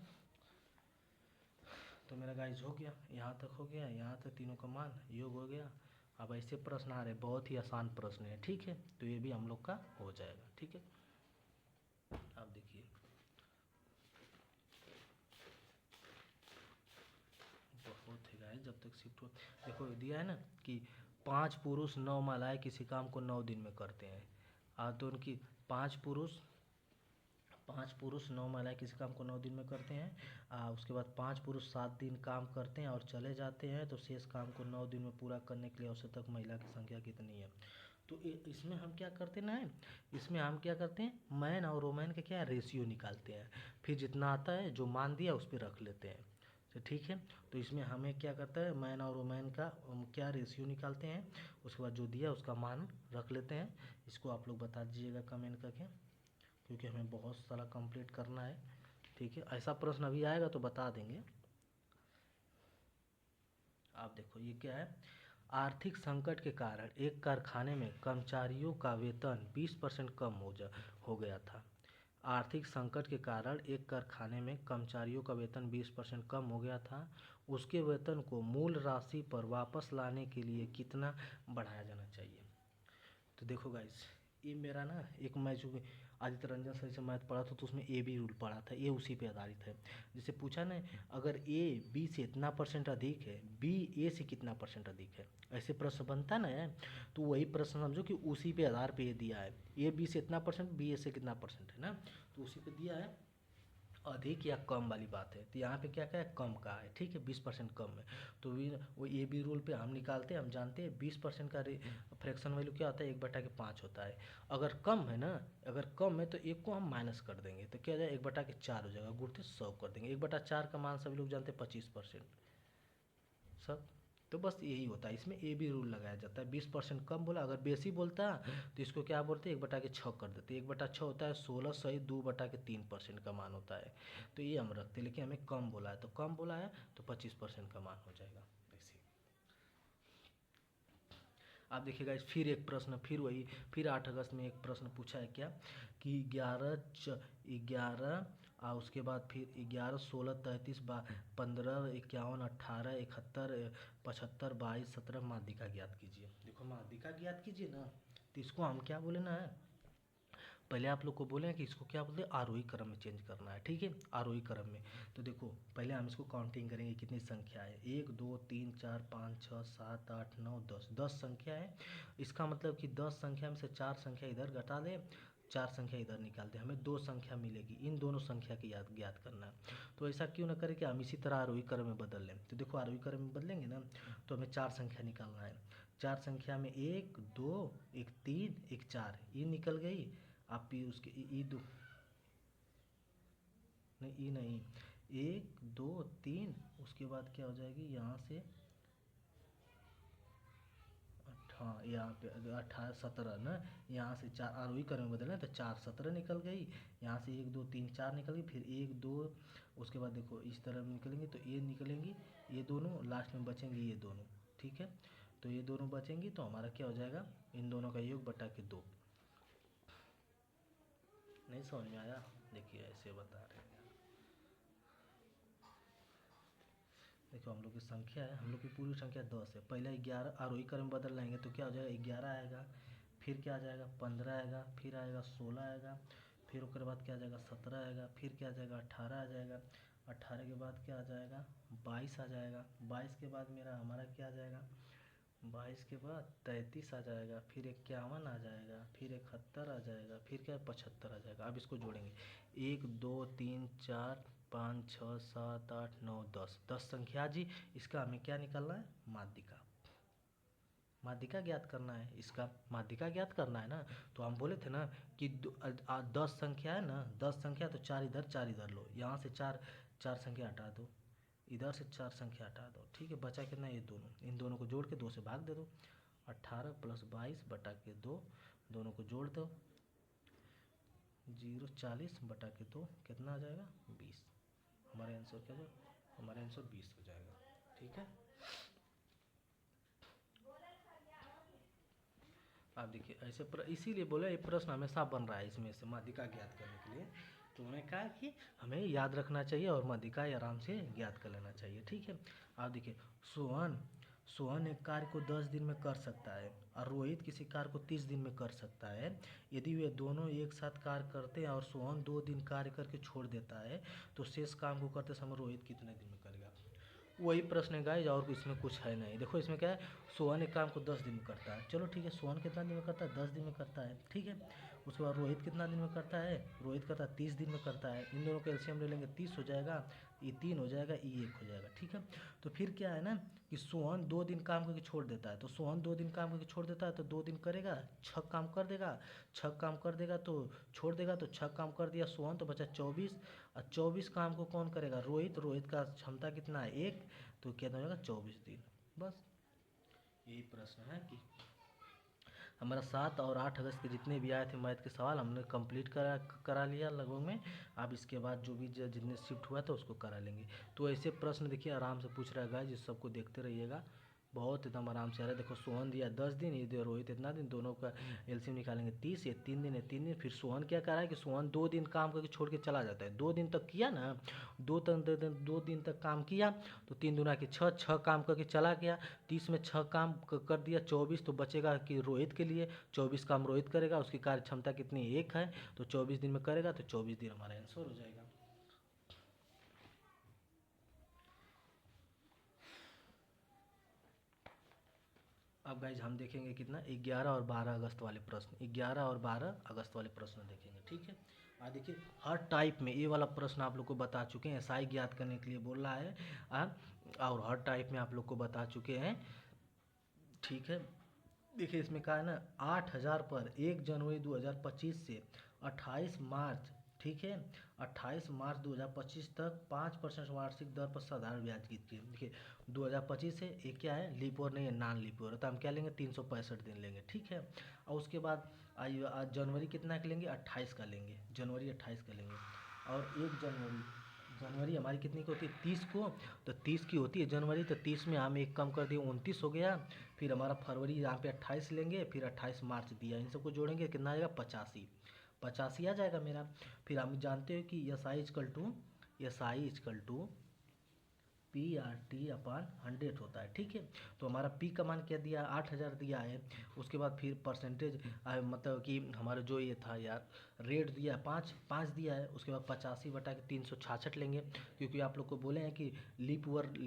तो मेरा गाइज हो गया, यहाँ तक हो गया, यहाँ तक तीनों का मान योग हो गया। अब ऐसे प्रश्न आ रहे, बहुत ही आसान प्रश्न है, ठीक है। तो ये भी हम लोग का हो जाएगा, ठीक है। अब देखिए बहुत है गाइज, जब तक शिफ्ट हो, देखो दिया है ना कि 5 पुरुष 9 महिलाएं किसी काम को 9 दिन में करते हैं। तो उनकी 5 पुरुष 9 महिलाएं किसी काम को 9 दिन में करते हैं। उसके बाद 5 पुरुष 7 दिन काम करते हैं और चले जाते हैं, तो शेष काम को 9 दिन में पूरा करने के लिए औसतन महिला की संख्या कितनी है? तो इसमें हम क्या करते ना है, इसमें हम क्या करते हैं, मैन और वोमेन का क्या रेशियो निकालते हैं, फिर जितना आता है जो मान दिया उस पर रख लेते हैं, तो ठीक है। तो इसमें हमें क्या करता है, मैन और वोमेन का क्या रेशियो निकालते हैं, उसके बाद जो दिया उसका मान रख लेते हैं। इसको आप लोग बता दीजिएगा कमेंट करके, क्योंकि हमें बहुत सारा कंप्लीट करना है, ठीक है। ऐसा प्रश्न अभी आएगा तो बता देंगे। आप देखो ये क्या है, आर्थिक संकट के कारण एक कारखाने में कर्मचारियों का वेतन 20% कम हो गया था। आर्थिक संकट के कारण एक कारखाने में कर्मचारियों का वेतन 20% कम हो गया था। उसके वेतन को मूल राशि पर वापस लाने के लिए कितना बढ़ाया जाना चाहिए? तो देखो गाइस, ये मेरा ना एक मैं जो आदित्य रंजन सर से मैथ पढ़ा था, तो उसमें ए बी रूल पढ़ा था, ये उसी पे आधारित है। जैसे पूछा ना, अगर ए बी से इतना परसेंट अधिक है, बी ए से कितना परसेंट अधिक है, ऐसे प्रश्न बनता ना है, तो वही प्रश्न समझो कि उसी पे आधार पे ये दिया है, ए बी से इतना परसेंट, बी ए से कितना परसेंट है ना, तो उसी पे दिया है अधिक या कम वाली बात है। तो यहाँ पे क्या क्या है, कम का है, ठीक है, 20% कम है। तो वो ए बी रूल पे हम निकालते हैं, हम जानते हैं 20% का फ्रैक्शन वैल्यू क्या होता है, 1/5 होता है। अगर कम है ना, अगर कम है तो एक को हम माइनस कर देंगे, तो क्या हो जाएगा, 1/4 हो जाएगा, गुणते 100 कर देंगे। 1/4 का मान सभी लोग जानते हैं 25% सब। तो बस यही होता है, इसमें ए बी रूल लगाया जाता है। 20% कम बोला, अगर बेसी बोलता तो इसको क्या बोलते हैं, 1/6 कर देते। 1/6 होता है 16 सही 2/3% का मान होता है। तो ये हम रखते हैं, लेकिन हमें कम बोला है, तो कम बोला है तो 25% का मान हो जाएगा ऐसे। आप देखिएगा इस फिर एक प्रश्न, फिर वही, फिर 8 अगस्त में एक प्रश्न पूछा है क्या कि 11 उसके बाद फिर 11 16 33 15 51 18 71 75 22 17 माध्यिका ज्ञात कीजिए। देखो माध्यिका ज्ञात कीजिए ना, तो इसको हम क्या बोले ना है, पहले आप लोग को बोले कि इसको क्या बोलते हैं, आरोही क्रम में चेंज करना है, ठीक है, आरोही क्रम में। तो देखो पहले हम इसको काउंटिंग करेंगे, कितनी संख्या है, 1 2 3 4 5 6 7 8 9 10, 10 संख्या है। इसका मतलब कि 10 संख्या में से 4 संख्या इधर घटा दे, 4 संख्या इधर निकाल दे, हमें 2 संख्या मिलेगी, इन दोनों संख्या की ज्ञात करना है। तो ऐसा क्यों ना करें कि हम इसी तरह आरोही क्रम में बदल लें। तो देखो आरोही क्रम में बदलेंगे ना, तो हमें 4 संख्या निकालना है। 4 संख्या में 1 2 1 3 1 4, ये निकल गई। आप भी उसके ई दो, नहीं ई नहीं, 1 2 3, उसके बाद क्या हो जाएगी यहाँ से, हाँ यहाँ पे 18 17 ना, यहाँ से 4 आरोही क्रम में बदलें तो 4 17 निकल गई। यहाँ से 1 2 3 4 निकल गई, फिर 1 2, उसके बाद देखो इस तरफ निकलेंगे तो ये निकलेंगी, ये दोनों लास्ट में बचेंगे, ये दोनों, ठीक है। तो ये दोनों बचेंगी, तो हमारा क्या हो जाएगा, इन दोनों का योग बटा के 2। नहीं समझ में आया, देखिए ऐसे बता रहे हैं। देखो हम लोग की संख्या है, हम लोग की पूरी संख्या 10 है, पहले 11 आरोही क्रम में बदल लेंगे तो क्या हो जाएगा, 11 आएगा, फिर क्या आ जाएगा 15 आएगा, फिर आएगा 16 आएगा, फिर उसके बाद क्या आ जाएगा 17 आएगा, फिर क्या आ जाएगा 18 आ जाएगा, 18 के बाद क्या आ जाएगा 22 आ जाएगा, 22 के बाद मेरा हमारा क्या आ जाएगा 22 के बाद 33 आ जाएगा, फिर 51 आ जाएगा, फिर 71 आ जाएगा, फिर क्या 75 आ जाएगा। अब इसको जोड़ेंगे, 1 2 3 4 5 6 7 8 9 10, 10 संख्या जी। इसका हमें क्या निकालना है, माध्यिका। माध्यिका ज्ञात करना है, इसका माध्यिका ज्ञात करना है ना। तो हम बोले थे ना कि 10 संख्या है ना, 10 संख्या, तो 4 इधर लो, यहाँ से 4 संख्या हटा दो, इधर से 4 संख्या हटा दो, ठीक है। बचा कितना, ये दोनों, इन दोनों को जोड़ के 2 से भाग दे दो। 18 + 22 बटा के 2, दोनों को जोड़ दो, 0 40 बटा के 2 कितना आ जाएगा, 20। हमारे आंसर क्या हो, हमारे आंसर 20 हो जाएगा, ठीक है। आप देखिए ऐसे इसीलिए बोले ये प्रश्न हमेशा बन रहा है इसमें से माध्यिका ज्ञात करने के लिए। तो उन्होंने कहा कि हमें याद रखना चाहिए और माध्यिका आराम से ज्ञात कर लेना चाहिए, ठीक है। आप देखिए, सोहन सोहन एक कार्य को 10 दिन में कर सकता है और रोहित किसी कार्य को 30 दिन में कर सकता है। यदि वे दोनों एक साथ कार्य करते हैं और सोहन 2 दिन कार्य करके छोड़ देता है, तो शेष काम को करते समय रोहित कितने दिन में करेगा। वही प्रश्न है गाइस, और इसमें कुछ है नहीं। देखो इसमें क्या है, सोहन एक काम को 10 दिन में करता है, चलो ठीक है। सोहन कितना दिन में करता है, 10 दिन में करता है, ठीक है। उसके बाद रोहित कितना दिन में करता है, रोहित करता है 30 दिन में करता है। इन दोनों का एलसीएम ले लेंगे, 30 हो जाएगा, ये 3 हो जाएगा, ये 1 हो जाएगा, ठीक है। तो फिर क्या है ना कि सोहन 2 दिन काम करके छोड़ देता है, तो सोहन 2 दिन काम करके छोड़ देता है, तो 2 दिन करेगा, 6 काम कर देगा, 6 काम कर देगा तो छोड़ देगा, तो 6 काम कर दिया सोहन, तो बचा 24। और 24 काम को कौन करेगा, रोहित। रोहित का क्षमता कितना है, 1, तो कितना हो जाएगा, 24 दिन। बस यही प्रश्न है कि हमारा 7 और 8 अगस्त के जितने भी आए थे मैथ के सवाल हमने कंप्लीट करा लिया लगभग में। अब इसके बाद जो भी जितने शिफ्ट हुआ था उसको करा लेंगे। तो ऐसे प्रश्न देखिए आराम से पूछ रहा है गाइस, जिस सबको देखते रहिएगा, बहुत एकदम आराम से आ रहा है। देखो सोहन दिया 10 दिन, ये दिया रोहित इतना दिन, दोनों का एलसीएम निकालेंगे 30, ये 3 दिन है 3 दिन। फिर सोहन क्या कर रहा है कि सोहन 2 दिन काम करके छोड़ के चला जाता है, 2 दिन तक किया ना, 2 दिन तक काम किया, तो 3 दूना के 6, 6 काम करके चला गया, 30 में 6 काम कर दिया, 24, तो बचेगा कि रोहित के लिए 24 काम रोहित करेगा, उसकी कार्य क्षमता कितनी 1 है, तो 24 दिन में करेगा, तो 24 दिन हमारा आंसर हो जाएगा। अब गाइज हम देखेंगे कितना, 11 और 12 अगस्त वाले प्रश्न, 11 और 12 अगस्त वाले प्रश्न देखेंगे, ठीक है। देखिए हर टाइप में ये वाला प्रश्न आप लोग को बता चुके हैं, एसआई ज्ञात करने के लिए बोल रहा है। और हर टाइप में आप लोग को बता चुके हैं, ठीक है। देखिए इसमें कहा है ना, 8,000 पर 1 जनवरी 2025 से 28 मार्च, ठीक है, 28 मार्च 2025 तक 5% वार्षिक दर पर साधारण ब्याज की थी। देखिए 2025 से ये क्या है, लीप ईयर नहीं है, नॉन लीप ईयर, तो हम क्या लेंगे, 365 दिन लेंगे, ठीक है। और उसके बाद जनवरी कितना का लेंगे, 28 का लेंगे, जनवरी 28 का लेंगे। और 1 जनवरी, जनवरी हमारी कितनी की होती है, 30 को, तो 30 की होती है जनवरी, तो 30 में हम 1 कम कर दिए, 29 हो गया। फिर हमारा फरवरी यहाँ पे 28 लेंगे, फिर 28 मार्च दिया, इन सबको जोड़ेंगे कितना आएगा, 85, 85 आ जाएगा मेरा। फिर हम जानते हो कि S I is equal to PRT/100 होता है, ठीक है। तो हमारा P का मान क्या दिया, 8,000 दिया है। उसके बाद फिर परसेंटेज मतलब कि हमारा जो ये था यार, रेट दिया 5 दिया है। उसके बाद 85 बटा के 366 लेंगे, क्योंकि आप लोग को बोले हैं कि लीप ईयर